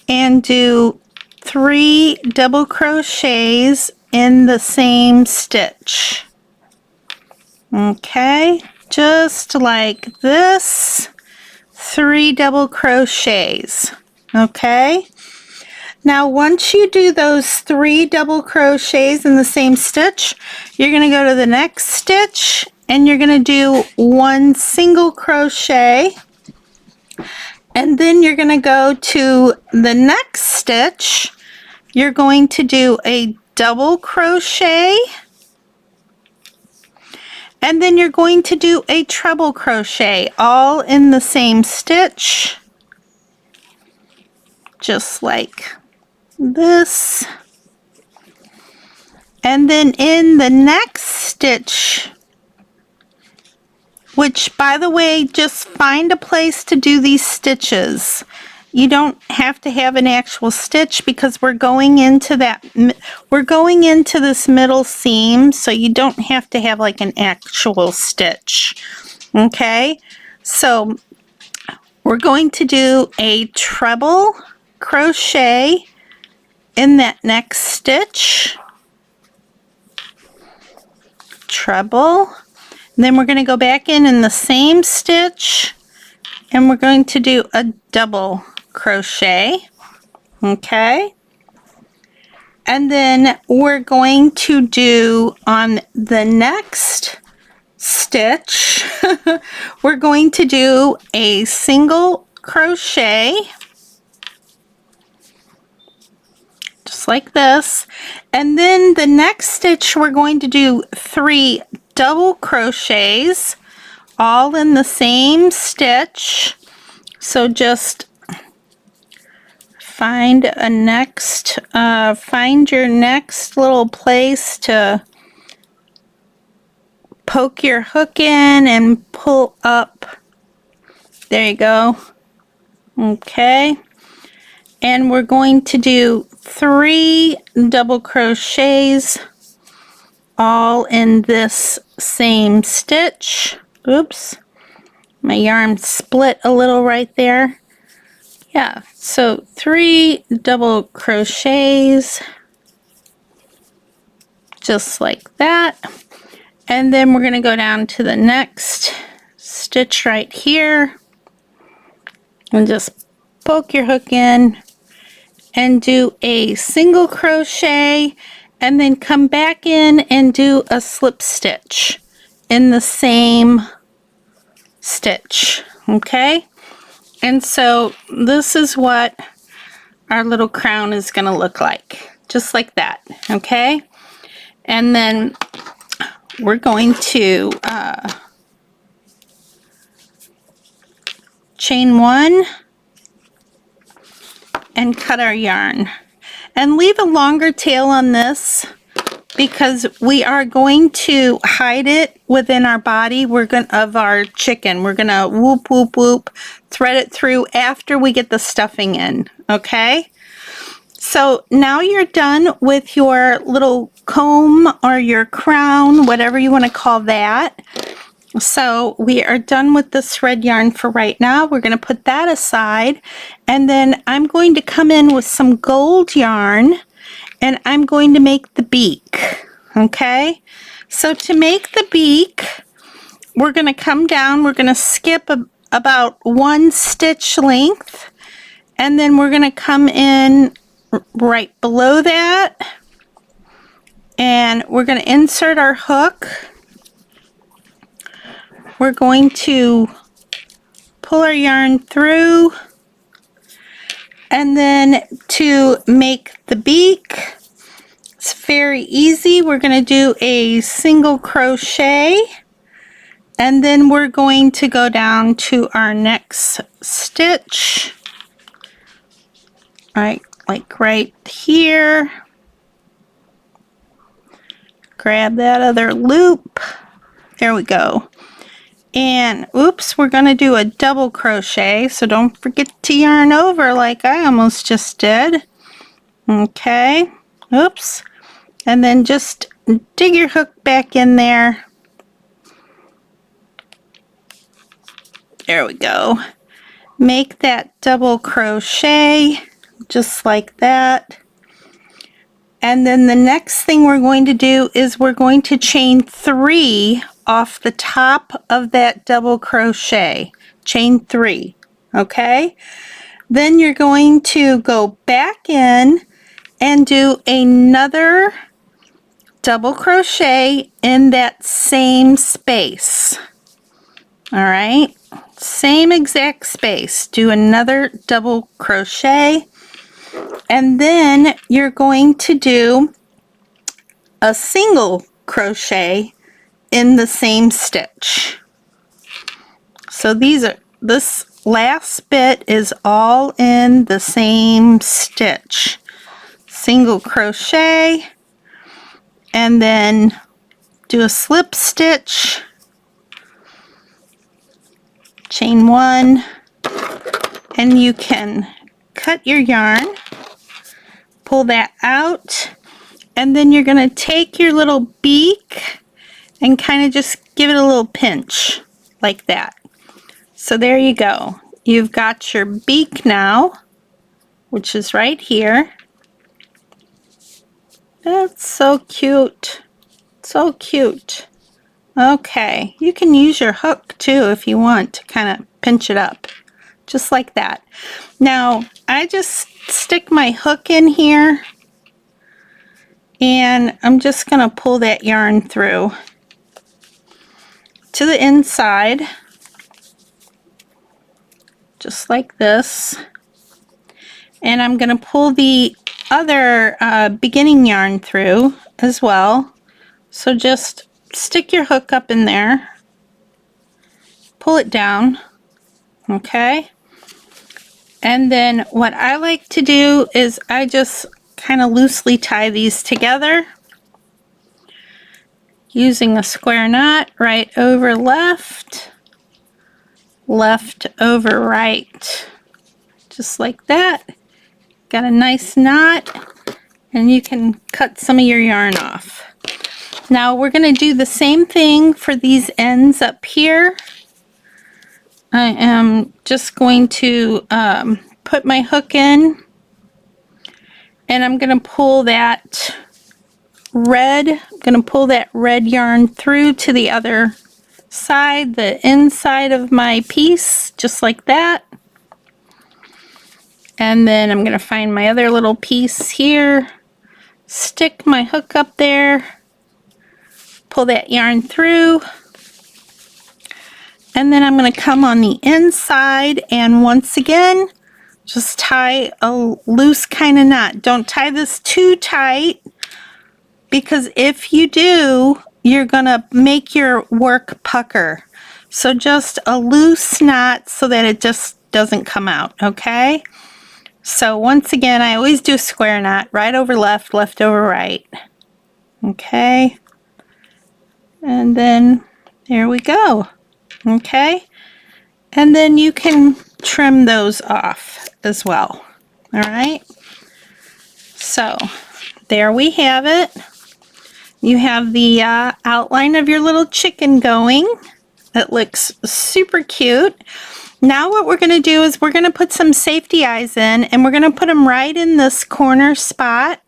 Speaker 1: and do 3 double crochets in the same stitch. Okay, just like this, 3 double crochets. Okay, now once you do those 3 double crochets in the same stitch, you're going to go to the next stitch and you're going to do 1 single crochet. And then you're going to go to the next stitch. You're going to do a double crochet. And then you're going to do a treble crochet all in the same stitch. Just like this. And then in the next stitch, which, by the way, just find a place to do these stitches. You don't have to have an actual stitch because we're going into this middle seam, so you don't have to have like an actual stitch. Okay, so we're going to do a treble crochet in that next stitch. Treble. Then we're going to go back in the same stitch and we're going to do a double crochet. Okay, and then we're going to do on the next stitch we're going to do a single crochet just like this, and then the next stitch we're going to do 3 double crochets all in the same stitch. So just find your next little place to poke your hook in and pull up. There you go. Okay, and we're going to do 3 double crochets all in this same stitch. Oops, my yarn split a little right there. Yeah, so 3 double crochets just like that, and then we're going to go down to the next stitch right here and just poke your hook in and do a single crochet, and then come back in and do a slip stitch in the same stitch. Okay, and so this is what our little crown is going to look like, just like that. Okay, and then we're going to chain 1 and cut our yarn and leave a longer tail on this because we are going to hide it within our body. Of our chicken. We're gonna whoop, whoop, whoop, thread it through after we get the stuffing in, okay? So now you're done with your little comb or your crown, whatever you want to call that. So we are done with this thread yarn for right now. We're going to put that aside, and then I'm going to come in with some gold yarn, and I'm going to make the beak, okay? So to make the beak, we're going to come down, we're going to skip about 1 stitch length, and then we're going to come in right below that, and we're going to insert our hook. We're going to pull our yarn through, and then to make the beak, it's very easy. We're going to do a single crochet, and then we're going to go down to our next stitch, right, like right here. Grab that other loop. There we go. And oops, we're going to do a double crochet, so don't forget to yarn over like I almost just did. Okay, oops. And then just dig your hook back in there. There we go. Make that double crochet just like that. And then the next thing we're going to do is we're going to chain 3 off the top of that double crochet. Chain 3, okay? Then you're going to go back in and do another double crochet in that same space. All right, same exact space. Do another double crochet, and then you're going to do a single crochet in the same stitch. So this last bit is all in the same stitch. Single crochet, and then do a slip stitch, chain 1, and you can cut your yarn, pull that out, and then you're going to take your little beak and kind of just give it a little pinch like that. So there you go. You've got your beak now, which is right here. That's so cute. So cute. Okay, you can use your hook too if you want to kind of pinch it up, just like that. Now, I just stick my hook in here, and I'm just going to pull that yarn through to the inside, just like this. And I'm going to pull the other beginning yarn through as well. So just stick your hook up in there, pull it down, okay? And then what I like to do is I just kind of loosely tie these together using a square knot, right over left, left over right, just like that. Got a nice knot, and you can cut some of your yarn off. Now we're going to do the same thing for these ends up here. I am just going to put my hook in, and I'm going to pull that red, I'm going to pull that red yarn through to the other side, the inside of my piece, just like that. And then I'm going to find my other little piece here, stick my hook up there, pull that yarn through, and then I'm going to come on the inside, and once again just tie a loose kind of knot. Don't tie this too tight, because if you do, you're going to make your work pucker. So just a loose knot so that it just doesn't come out, okay? So once again, I always do a square knot, right over left, left over right. Okay, and then there we go. Okay, and then you can trim those off as well. All right, so there we have it. You have the outline of your little chicken going. It looks super cute. Now what we're going to do is we're going to put some safety eyes in, and we're going to put them right in this corner spot.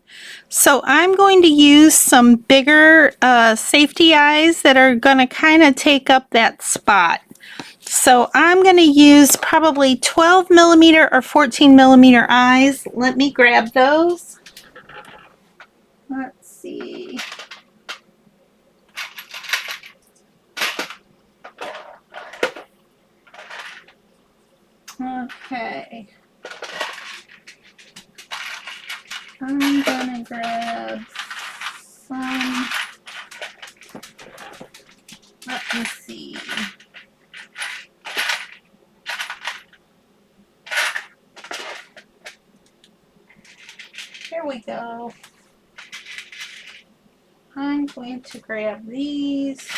Speaker 1: So I'm going to use some bigger safety eyes that are going to kind of take up that spot. So I'm going to use probably 12 millimeter or 14 millimeter eyes. Let me grab those. Let's see. Okay. I'm gonna grab some. Let me see. Here we go. I'm going to grab these.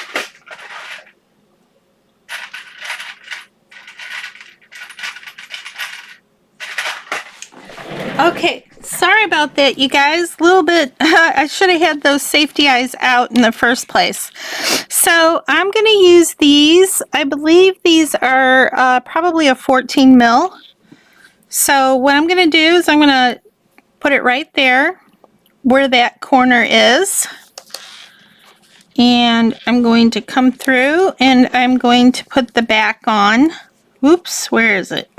Speaker 1: Okay, sorry about that, you guys. A little bit, I should have had those safety eyes out in the first place. So I'm going to use these. I believe these are probably a 14 mil. So what I'm going to do is I'm going to put it right there where that corner is. And I'm going to come through and I'm going to put the back on. Oops, where is it?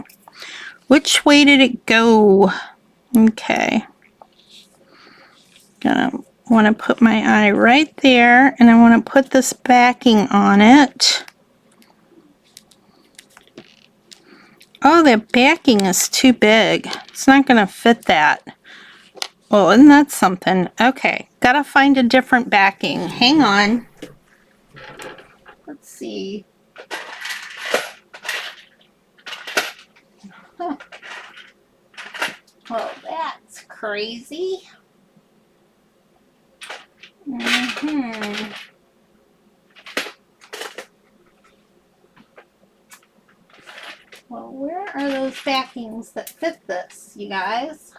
Speaker 1: Which way did it go? Okay. Gonna want to put my eye right there, and I want to put this backing on it. Oh, the backing is too big. It's not gonna fit that. Well, isn't that something? Okay, gotta find a different backing. Hang on. Let's see. Huh. Well, that's crazy. Well, where are those backings that fit this, you guys?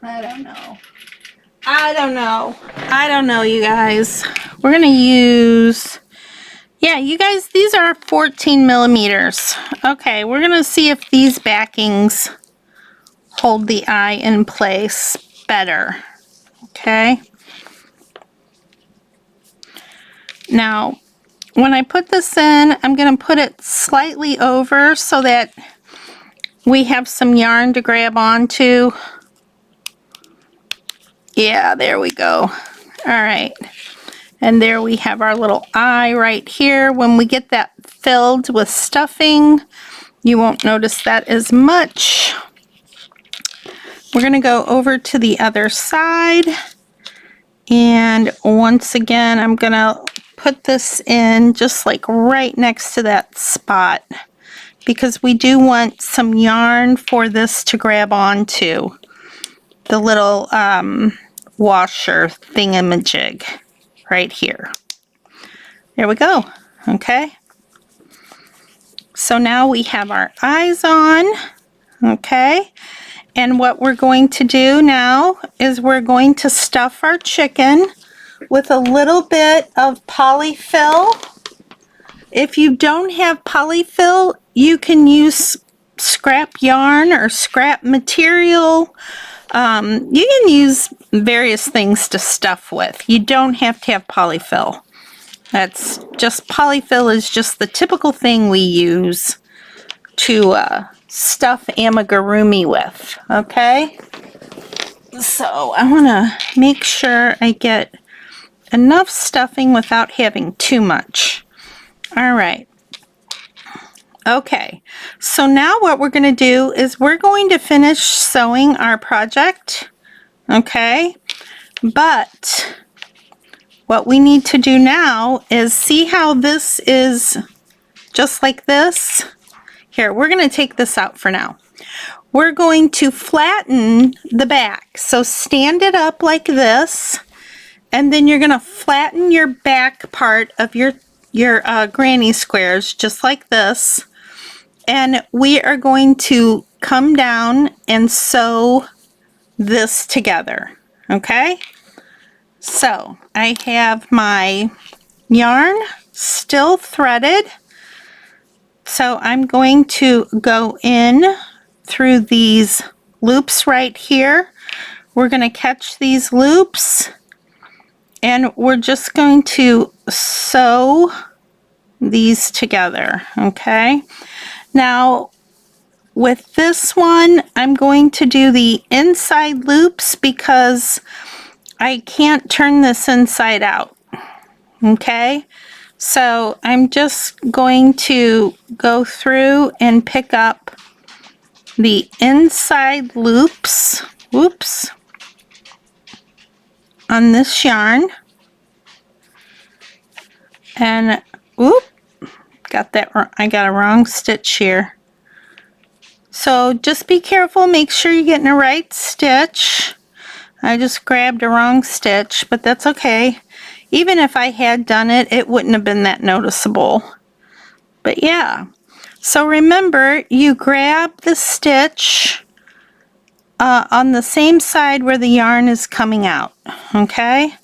Speaker 1: I don't know. I don't know, you guys. We're gonna use, yeah, you guys, these are 14 millimeters. Okay, we're gonna see if these backings hold the eye in place better. Okay. Now, when I put this in, I'm gonna put it slightly over so that we have some yarn to grab onto. Yeah, there we go. All right. And there we have our little eye right here. When we get that filled with stuffing, you won't notice that as much. We're going to go over to the other side. And once again, I'm going to put this in just like right next to that spot, because we do want some yarn for this to grab onto. The little washer thingamajig right here. There we go. Okay. So now we have our eyes on. Okay. And what we're going to do now is we're going to stuff our chicken with a little bit of polyfill. If you don't have polyfill, you can use scrap yarn or scrap material. You can use various things to stuff with. You don't have to have polyfill. That's just, polyfill is just the typical thing we use to stuff amigurumi with, okay? So I want to make sure I get enough stuffing without having too much. All right. Okay, so now what we're going to do is we're going to finish sewing our project, okay? But what we need to do now is see how this is just like this. Here, we're going to take this out for now. we're going to flatten the back. So stand it up like this, and then you're going to flatten your back part of your granny squares just like this. And we are going to come down and sew this together, okay? So I have my yarn still threaded. So I'm going to go in through these loops right here. We're going to catch these loops and we're just going to sew these together, okay? Now with this one, I'm going to do the inside loops because I can't turn this inside out, okay? So I'm just going to go through and pick up the inside loops, whoops, on this yarn. And, whoop, got that, I got a wrong stitch here. So just be careful, make sure you're getting the right stitch. I just grabbed a wrong stitch, but that's okay. Even if I had done it, it wouldn't have been that noticeable. But yeah, so remember, you grab the stitch on the same side where the yarn is coming out, okay?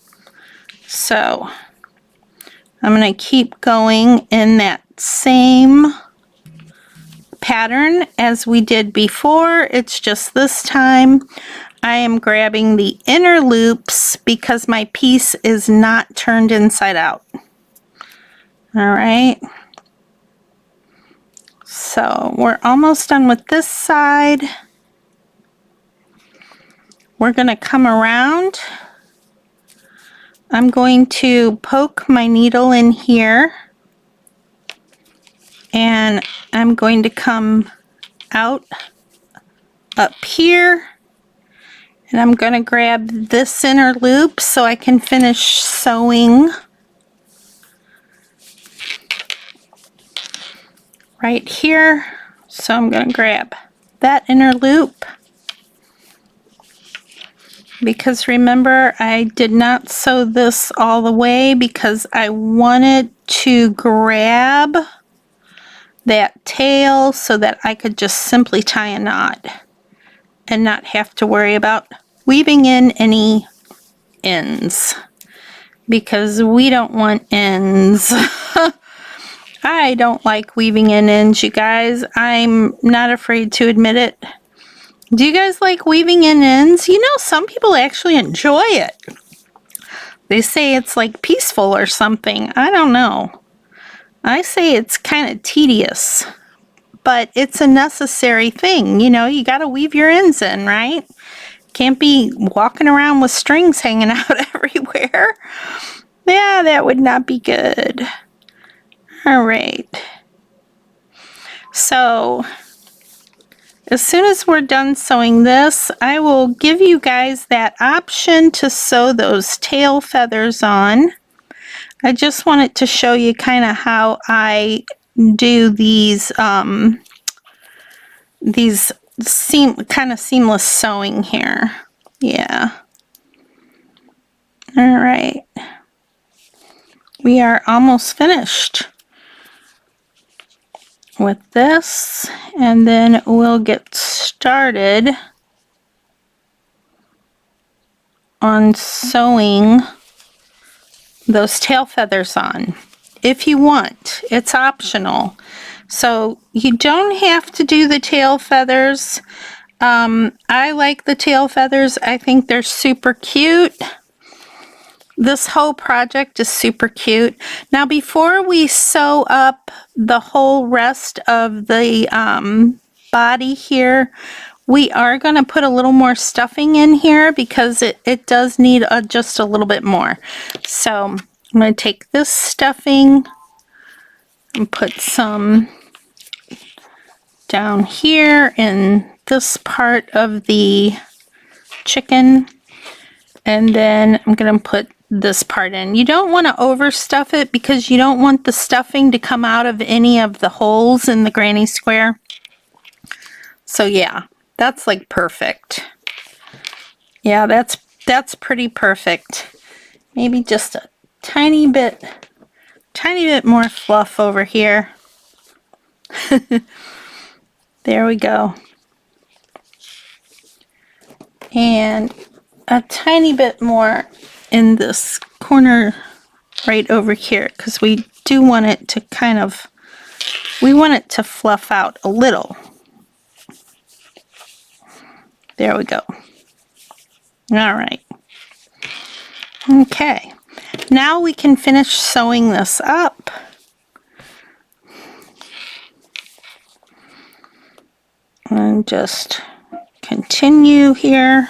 Speaker 1: So I'm going to keep going in that same pattern as we did before. It's just this time I am grabbing the inner loops because my piece is not turned inside out. All right. So we're almost done with this side. We're going to come around. I'm going to poke my needle in here and I'm going to come out up here. And I'm going to grab this inner loop so I can finish sewing right here. So I'm going to grab that inner loop because remember I did not sew this all the way because I wanted to grab that tail so that I could just simply tie a knot and not have to worry about weaving in any ends because we don't want ends. I don't like weaving in ends, you guys. I'm not afraid to admit it. Do you guys like weaving in ends? You know, some people actually enjoy it. They say it's like peaceful or something. I don't know. I say it's kind of tedious. But it's a necessary thing, you know, you got to weave your ends in, right? Can't be walking around with strings hanging out everywhere. Yeah, that would not be good. All right. So, as soon as we're done sewing this, I will give you guys that option to sew those tail feathers on. I just wanted to show you kind of how I do these kind of seamless sewing here. Yeah. All right. We are almost finished with this, and then we'll get started on sewing those tail feathers on. If you want, it's optional. So you don't have to do the tail feathers. I like the tail feathers. I think they're super cute. This whole project is super cute. Now before we sew up the whole rest of the body here, we are going to put a little more stuffing in here because it does need just a little bit more. So I'm going to take this stuffing and put some down here in this part of the chicken, and then I'm going to put this part in. You don't want to overstuff it because you don't want the stuffing to come out of any of the holes in the granny square. So yeah, That's like perfect. Yeah, that's pretty perfect. Maybe just a tiny bit more fluff over here. There we go. And a tiny bit more in this corner right over here, because we do want it to kind of, we want it to fluff out a little. There we go. All right. Okay. Now we can finish sewing this up. And just continue here.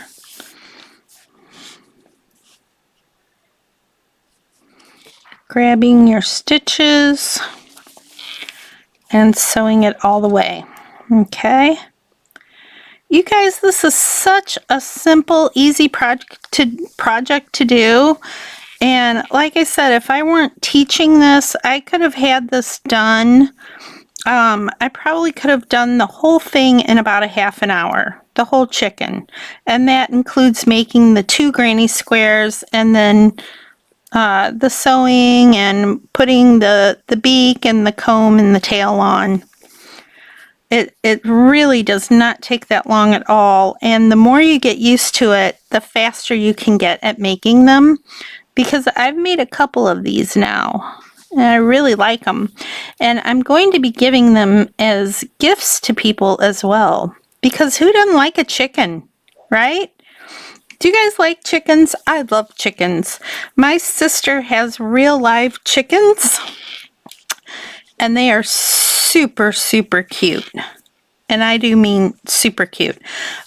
Speaker 1: Grabbing your stitches and sewing it all the way. Okay. You guys, this is such a simple, easy project to do. And like I said, if I weren't teaching this, I could have had this done. I probably could have done the whole thing in about a half an hour, the whole chicken. And that includes making the 2 granny squares and then the sewing and putting the beak and the comb and the tail on. It really does not take that long at all. And the more you get used to it, the faster you can get at making them. Because I've made a couple of these now. And I really like them. And I'm going to be giving them as gifts to people as well. Because who doesn't like a chicken, right? Do you guys like chickens? I love chickens. My sister has real live chickens. And they are super, super cute. And I do mean super cute.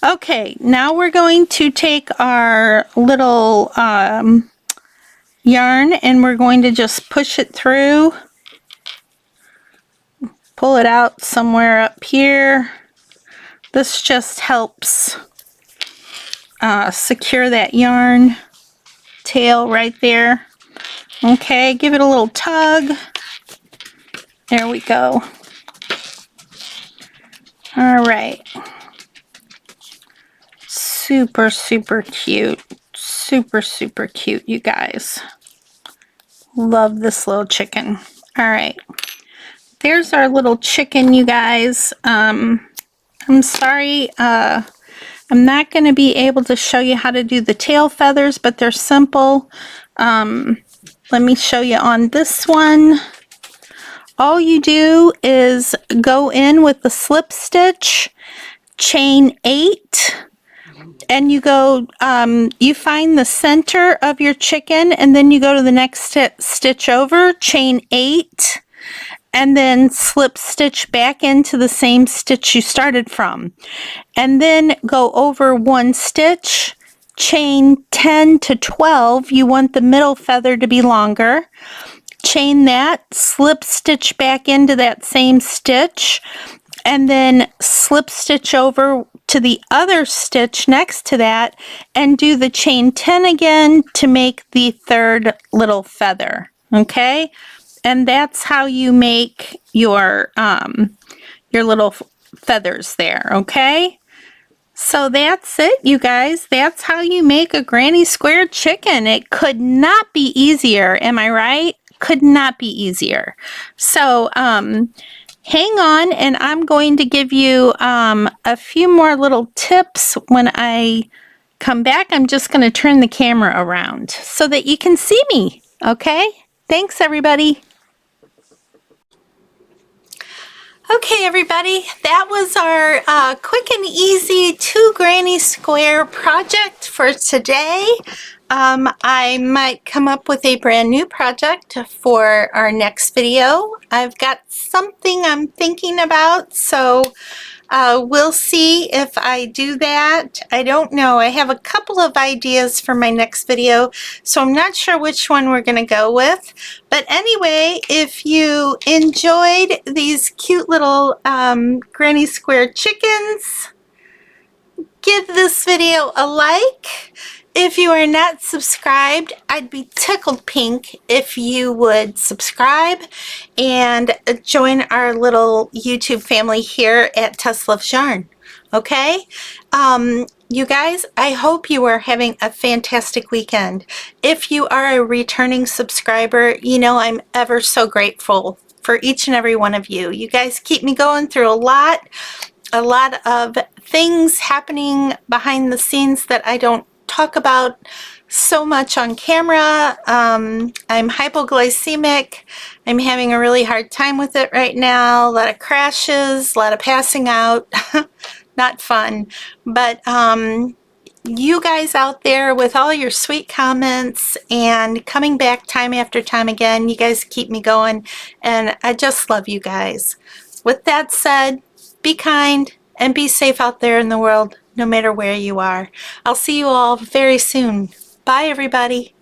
Speaker 1: Okay, now we're going to take our little yarn and we're going to just push it through. Pull it out somewhere up here. This just helps secure that yarn tail right there. Okay, give it a little tug. There we go. All right. Super, super cute. Super, super cute, you guys. Love this little chicken. All right. There's our little chicken, you guys. I'm sorry. I'm not going to be able to show you how to do the tail feathers, but they're simple. Let me show you on this one. All you do is go in with the slip stitch, chain 8, and you go, you find the center of your chicken, and then you go to the next stitch over, chain 8, and then slip stitch back into the same stitch you started from. And then go over 1 stitch, chain 10 to 12, you want the middle feather to be longer. Chain that, slip stitch back into that same stitch, and then slip stitch over to the other stitch next to that and do the chain 10 again to make the 3rd little feather. Okay, and that's how you make your little feathers there. Okay, so that's it, you guys. That's how you make a granny square chicken. It could not be easier, am I right? Could not be easier. So hang on, and I'm going to give you a few more little tips when I come back. I'm just going to turn the camera around so that you can see me. Okay, thanks everybody. Okay, everybody, that was our quick and easy 2 granny square project for today. I might come up with a brand new project for our next video. I've got something I'm thinking about, so we'll see if I do that. I don't know. I have a couple of ideas for my next video, so I'm not sure which one we're going to go with. But anyway, if you enjoyed these cute little granny square chickens, give this video a like. If you are not subscribed, I'd be tickled pink if you would subscribe and join our little YouTube family here at Tess Loves Yarn. okay? You guys, I hope you are having a fantastic weekend. If you are a returning subscriber, you know I'm ever so grateful for each and every one of you. You guys keep me going through a lot of things happening behind the scenes that I don't talk about so much on camera. I'm hypoglycemic. I'm having a really hard time with it right now. A lot of crashes, a lot of passing out. Not fun. But you guys out there with all your sweet comments and coming back time after time again, you guys keep me going, and I just love you guys. With that said, be kind and be safe out there in the world, no matter where you are. I'll see you all very soon. Bye, everybody.